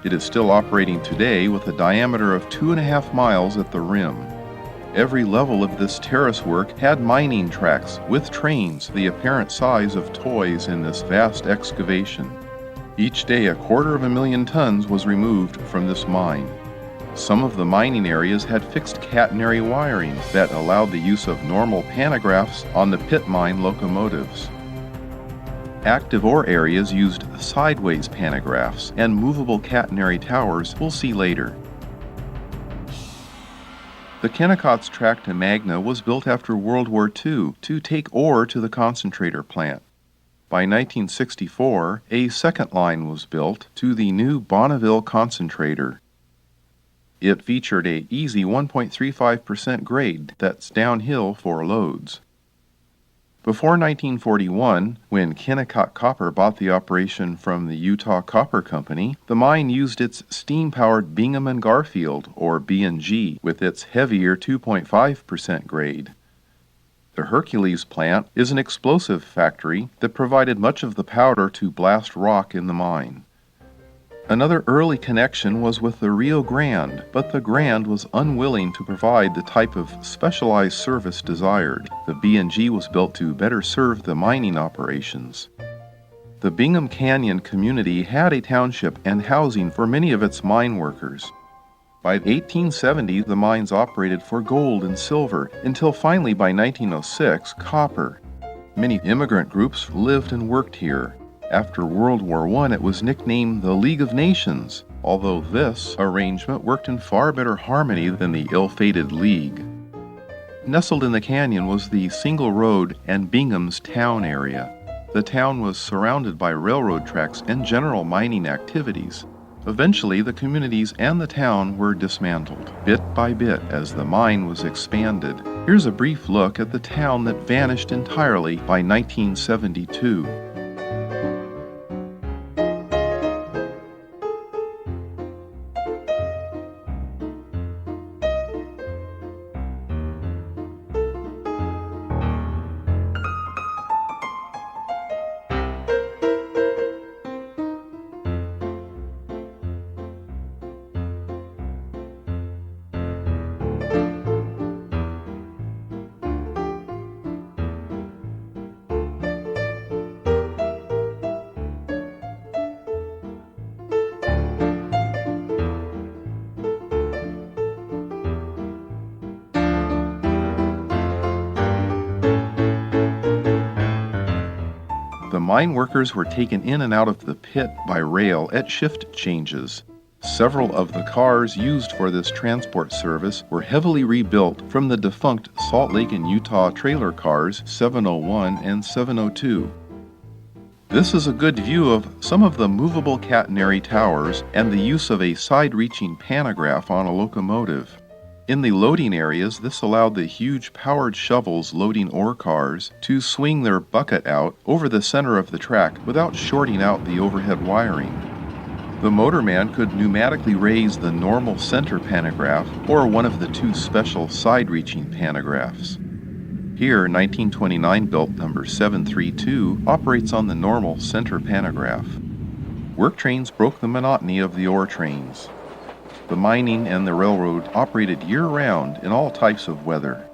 It is still operating today with a diameter of 2.5 miles at the rim. Every level of this terrace work had mining tracks with trains the apparent size of toys in this vast excavation. Each day 250,000 tons was removed from this mine. Some of the mining areas had fixed catenary wiring that allowed the use of normal pantographs on the pit mine locomotives. Active ore areas used sideways pantographs and movable catenary towers we'll see later. The Kennecott's track to Magna was built after World War II to take ore to the concentrator plant. By 1964, a second line was built to the new Bonneville concentrator. It featured an easy 1.35% grade that's downhill for loads. Before 1941, when Kennecott Copper bought the operation from the Utah Copper Company, the mine used its steam-powered Bingham and Garfield, or B&G, with its heavier 2.5% grade. The Hercules plant is an explosive factory that provided much of the powder to blast rock in the mine. Another early connection was with the Rio Grande, but the Grande was unwilling to provide the type of specialized service desired. The B&G was built to better serve the mining operations. The Bingham Canyon community had a township and housing for many of its mine workers. By 1870, the mines operated for gold and silver, until finally by 1906, copper. Many immigrant groups lived and worked here. After World War I, it was nicknamed the League of Nations, although this arrangement worked in far better harmony than the ill-fated League. Nestled in the canyon was the Single Road and Bingham's town area. The town was surrounded by railroad tracks and general mining activities. Eventually, the communities and the town were dismantled, bit by bit, as the mine was expanded. Here's a brief look at the town that vanished entirely by 1972. The mine workers were taken in and out of the pit by rail at shift changes. Several of the cars used for this transport service were heavily rebuilt from the defunct Salt Lake and Utah trailer cars 701 and 702. This is a good view of some of the movable catenary towers and the use of a side-reaching pantograph on a locomotive. In the loading areas, this allowed the huge powered shovels loading ore cars to swing their bucket out over the center of the track without shorting out the overhead wiring. The motorman could pneumatically raise the normal center pantograph or one of the two special side-reaching pantographs. Here, 1929-built number 732 operates on the normal center pantograph. Work trains broke the monotony of the ore trains. The mining and the railroad operated year-round in all types of weather.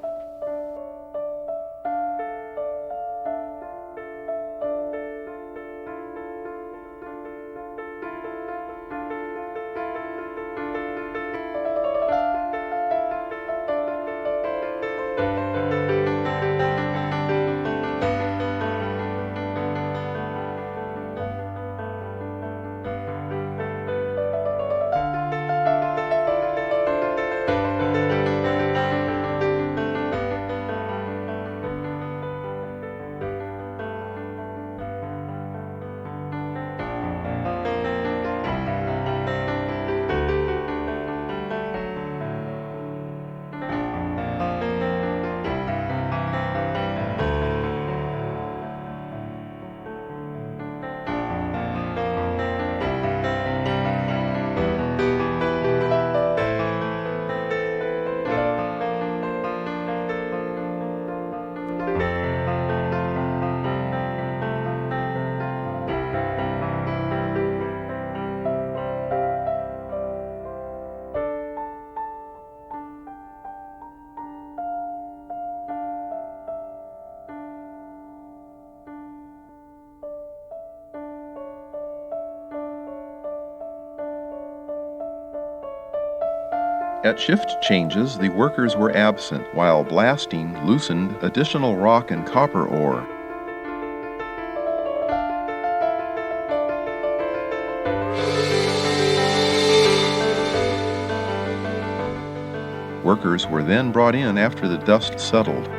At shift changes, the workers were absent, while blasting loosened additional rock and copper ore. Workers were then brought in after the dust settled.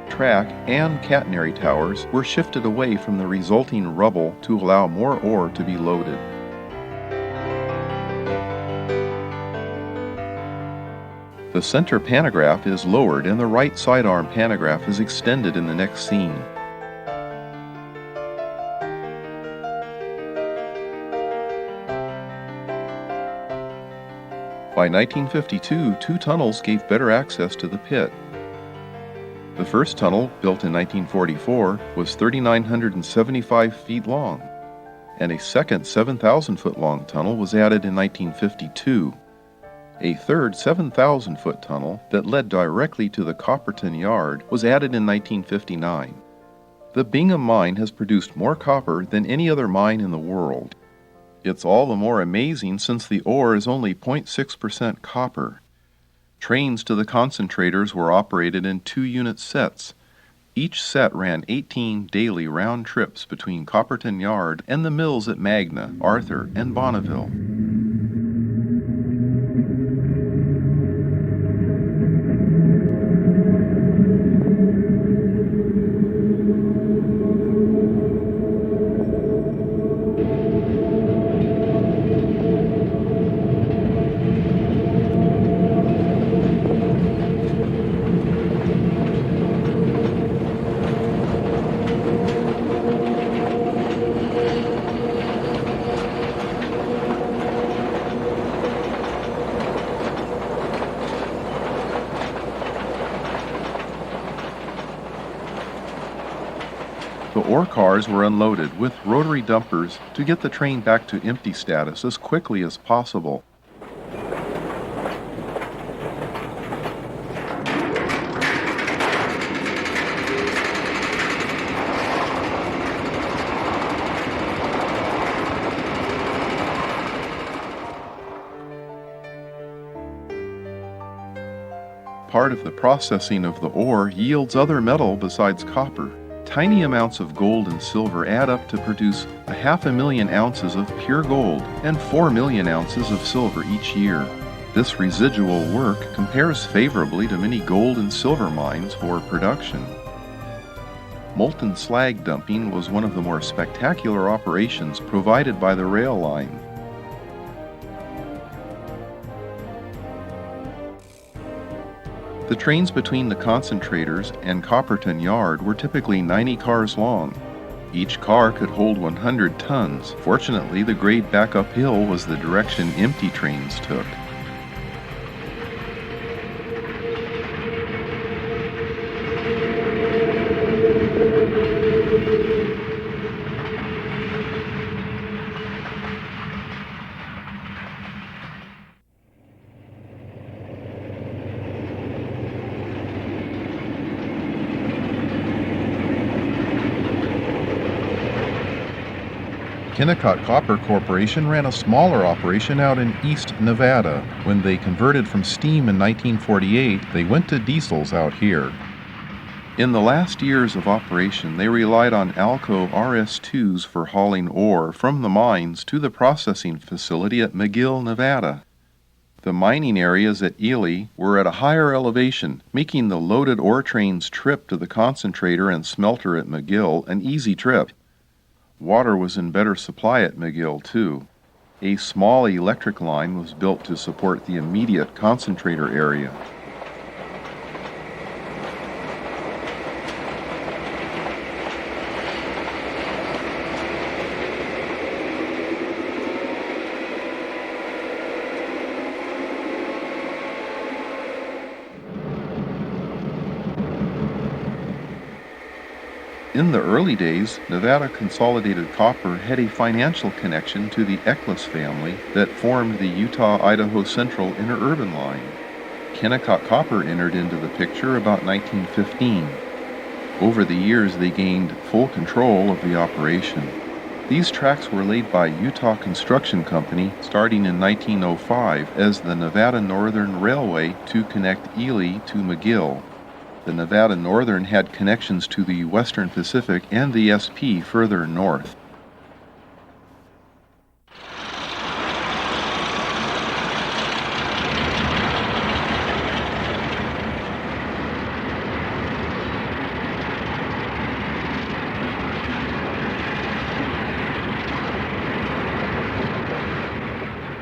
Track and catenary towers were shifted away from the resulting rubble to allow more ore to be loaded. The center pantograph is lowered and the right sidearm pantograph is extended in the next scene. By 1952, 2 tunnels gave better access to the pit. The first tunnel, built in 1944, was 3,975 feet long, and a second 7,000-foot-long tunnel was added in 1952. A third 7,000-foot tunnel that led directly to the Copperton Yard was added in 1959. The Bingham Mine has produced more copper than any other mine in the world. It's all the more amazing since the ore is only 0.6% copper. Trains to the concentrators were operated in 2-unit sets. Each set ran 18 daily round trips between Copperton Yard and the mills at Magna, Arthur, and Bonneville. The ore cars were unloaded with rotary dumpers to get the train back to empty status as quickly as possible. Part of the processing of the ore yields other metal besides copper. Tiny amounts of gold and silver add up to produce 500,000 ounces of pure gold and 4 million ounces of silver each year. This residual work compares favorably to many gold and silver mines for production. Molten slag dumping was one of the more spectacular operations provided by the rail line. The trains between the concentrators and Copperton Yard were typically 90 cars long. Each car could hold 100 tons. Fortunately, the grade back uphill was the direction empty trains took. Kennecott Copper Corporation ran a smaller operation out in East Nevada. When they converted from steam in 1948, they went to diesels out here. In the last years of operation, they relied on Alco RS2s for hauling ore from the mines to the processing facility at McGill, Nevada. The mining areas at Ely were at a higher elevation, making the loaded ore train's trip to the concentrator and smelter at McGill an easy trip. Water was in better supply at McGill, too. A small electric line was built to support the immediate concentrator area. In the early days, Nevada Consolidated Copper had a financial connection to the Eccles family that formed the Utah-Idaho Central Interurban Line. Kennecott Copper entered into the picture about 1915. Over the years, they gained full control of the operation. These tracks were laid by Utah Construction Company starting in 1905 as the Nevada Northern Railway to connect Ely to McGill. The Nevada Northern had connections to the Western Pacific and the SP further north.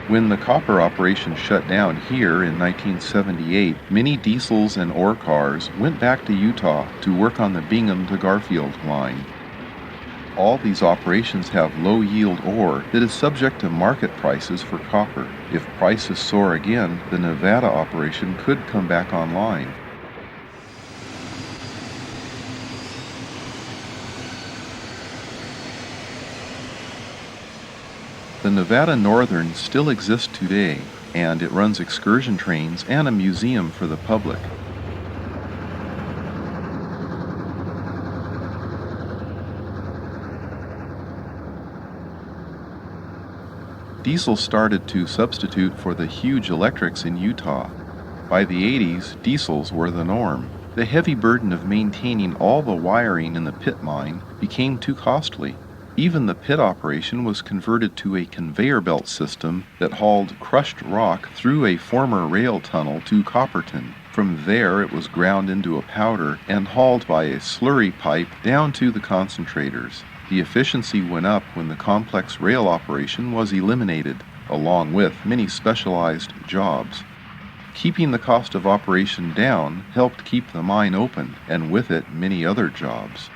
When the copper operation shut down here in 1978, many diesels and ore cars went back to Utah to work on the Bingham to Garfield line. All these operations have low-yield ore that is subject to market prices for copper. If prices soar again, the Nevada operation could come back online. The Nevada Northern still exists today, and it runs excursion trains and a museum for the public. Diesel started to substitute for the huge electrics in Utah. By the 80s, diesels were the norm. The heavy burden of maintaining all the wiring in the pit mine became too costly. Even the pit operation was converted to a conveyor belt system that hauled crushed rock through a former rail tunnel to Copperton. From there it was ground into a powder and hauled by a slurry pipe down to the concentrators. The efficiency went up when the complex rail operation was eliminated, along with many specialized jobs. Keeping the cost of operation down helped keep the mine open, and with it many other jobs.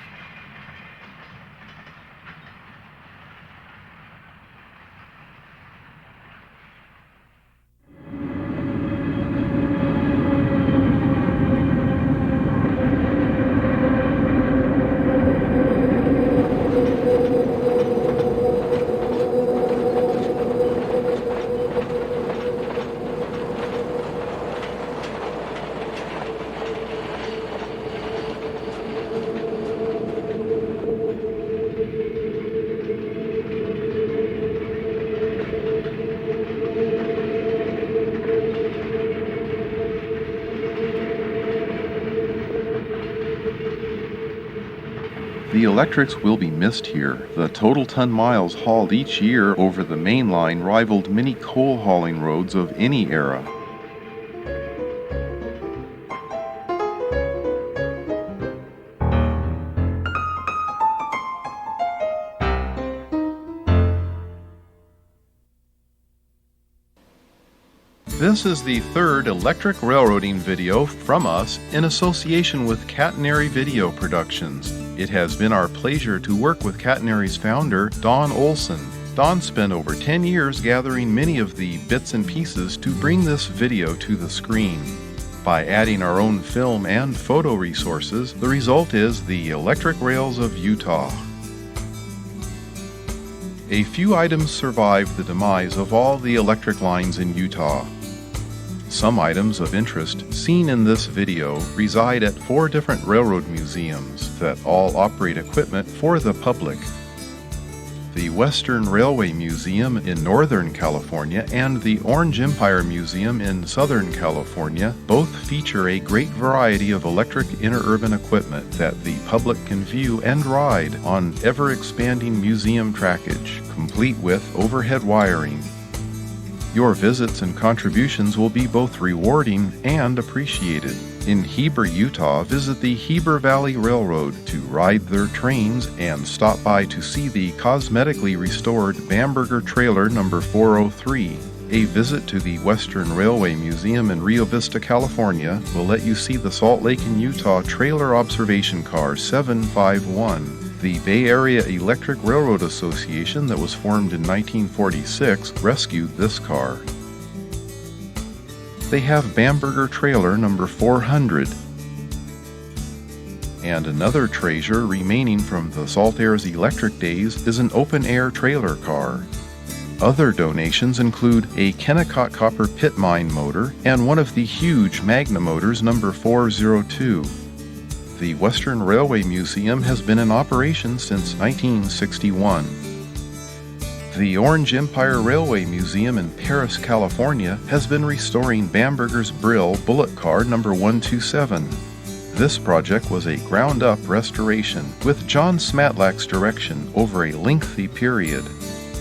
The electrics will be missed here. The total ton miles hauled each year over the main line rivaled many coal hauling roads of any era. This is the third electric railroading video from us in association with Catenary Video Productions. It has been our pleasure to work with Catenary's founder, Don Olson. Don spent over 10 years gathering many of the bits and pieces to bring this video to the screen. By adding our own film and photo resources, the result is the Electric Rails of Utah. A few items survived the demise of all the electric lines in Utah. Some items of interest seen in this video reside at 4 different railroad museums that all operate equipment for the public. The Western Railway Museum in Northern California and the Orange Empire Museum in Southern California both feature a great variety of electric interurban equipment that the public can view and ride on ever-expanding museum trackage, complete with overhead wiring. Your visits and contributions will be both rewarding and appreciated. In Heber, Utah, visit the Heber Valley Railroad to ride their trains and stop by to see the cosmetically restored Bamberger Trailer number 403. A visit to the Western Railway Museum in Rio Vista, California will let you see the Salt Lake in Utah Trailer Observation Car 751. The Bay Area Electric Railroad Association that was formed in 1946 rescued this car. They have Bamberger Trailer number 400. And another treasure remaining from the Saltair's electric days is an open-air trailer car. Other donations include a Kennecott copper pit mine motor and one of the huge Magna Motors number 402. The Western Railway Museum has been in operation since 1961. The Orange Empire Railway Museum in Paris, California has been restoring Bamberger's Brill bullet car number 127. This project was a ground-up restoration with John Smatlack's direction over a lengthy period.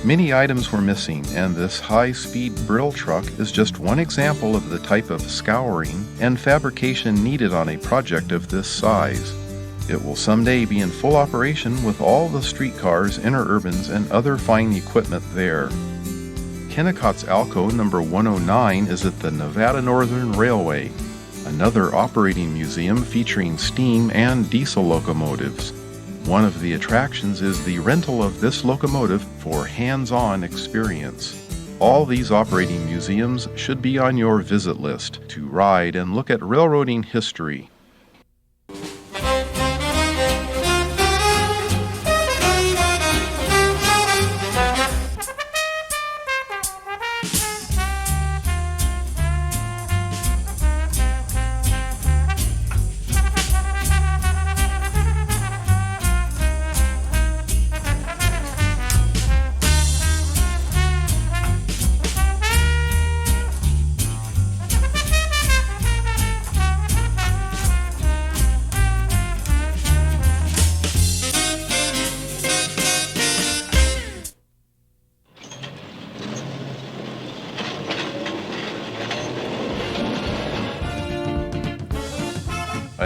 Many items were missing, and this high-speed Brill truck is just one example of the type of scouring and fabrication needed on a project of this size. It will someday be in full operation with all the streetcars, interurbans, and other fine equipment there. Kennecott's Alco number 109 is at the Nevada Northern Railway, another operating museum featuring steam and diesel locomotives. One of the attractions is the rental of this locomotive for hands-on experience. All these operating museums should be on your visit list to ride and look at railroading history.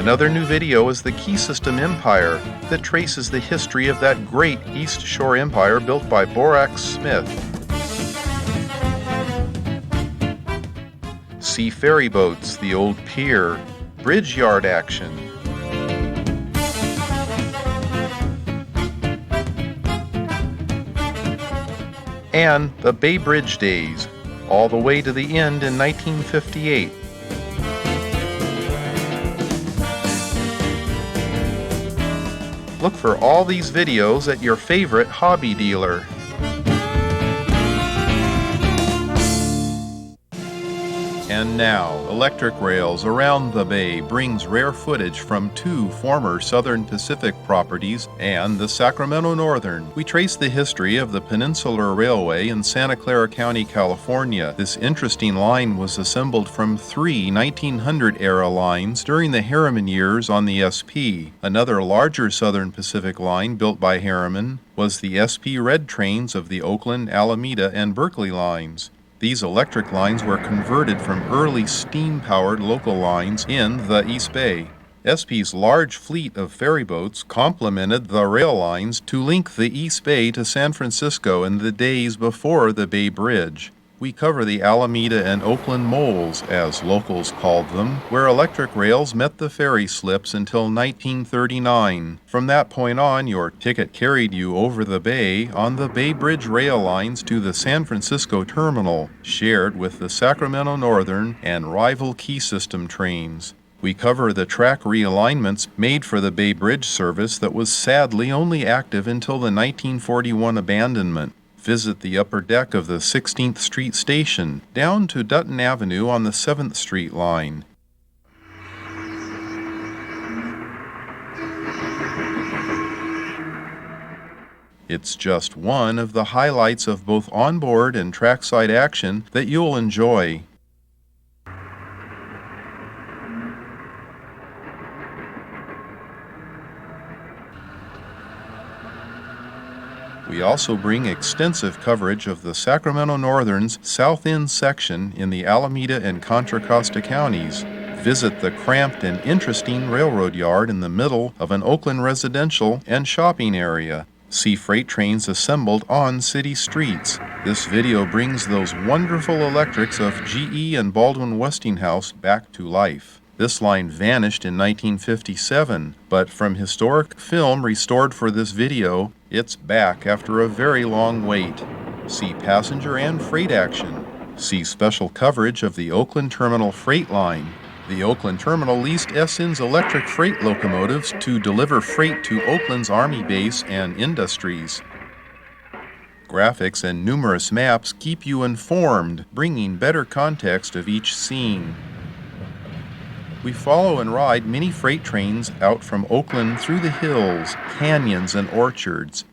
Another new video is the Key System Empire that traces the history of that great East Shore Empire built by Borax Smith. See ferry boats, the old pier, bridge yard action. And the Bay Bridge days, all the way to the end in 1958. Look for all these videos at your favorite hobby dealer. And now, Electric Rails Around the Bay brings rare footage from two former Southern Pacific properties and the Sacramento Northern. We trace the history of the Peninsular Railway in Santa Clara County, California. This interesting line was assembled from three 1900-era lines during the Harriman years on the SP. Another larger Southern Pacific line built by Harriman was the SP Red trains of the Oakland, Alameda, and Berkeley lines. These electric lines were converted from early steam-powered local lines in the East Bay. SP's large fleet of ferry boats complemented the rail lines to link the East Bay to San Francisco in the days before the Bay Bridge. We cover the Alameda and Oakland moles, as locals called them, where electric rails met the ferry slips until 1939. From that point on, your ticket carried you over the bay on the Bay Bridge rail lines to the San Francisco terminal, shared with the Sacramento Northern and rival Key System trains. We cover the track realignments made for the Bay Bridge service that was sadly only active until the 1941 abandonment. Visit the upper deck of the 16th Street station, down to Dutton Avenue on the 7th Street line. It's just one of the highlights of both onboard and trackside action that you'll enjoy. We also bring extensive coverage of the Sacramento Northern's South End section in the Alameda and Contra Costa counties. Visit the cramped and interesting railroad yard in the middle of an Oakland residential and shopping area. See freight trains assembled on city streets. This video brings those wonderful electrics of GE and Baldwin Westinghouse back to life. This line vanished in 1957, but from historic film restored for this video, it's back after a very long wait. See passenger and freight action. See special coverage of the Oakland Terminal Freight Line. The Oakland terminal leased SN's electric freight locomotives to deliver freight to Oakland's Army base and industries. Graphics and numerous maps keep you informed, bringing better context of each scene. We follow and ride many freight trains out from Oakland through the hills, canyons, and orchards.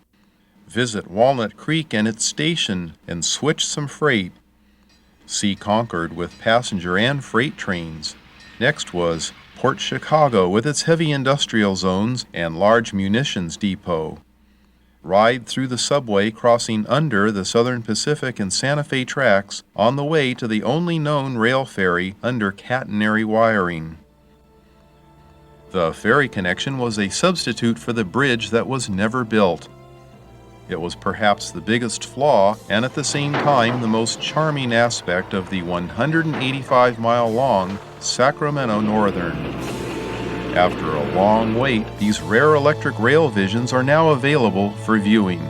Visit Walnut Creek and its station and switch some freight. See Concord with passenger and freight trains. Next was Port Chicago with its heavy industrial zones and large munitions depot. Ride through the subway crossing under the Southern Pacific and Santa Fe tracks on the way to the only known rail ferry under catenary wiring. The ferry connection was a substitute for the bridge that was never built. It was perhaps the biggest flaw and at the same time the most charming aspect of the 185-mile-long Sacramento Northern. After a long wait, these rare electric rail visions are now available for viewing.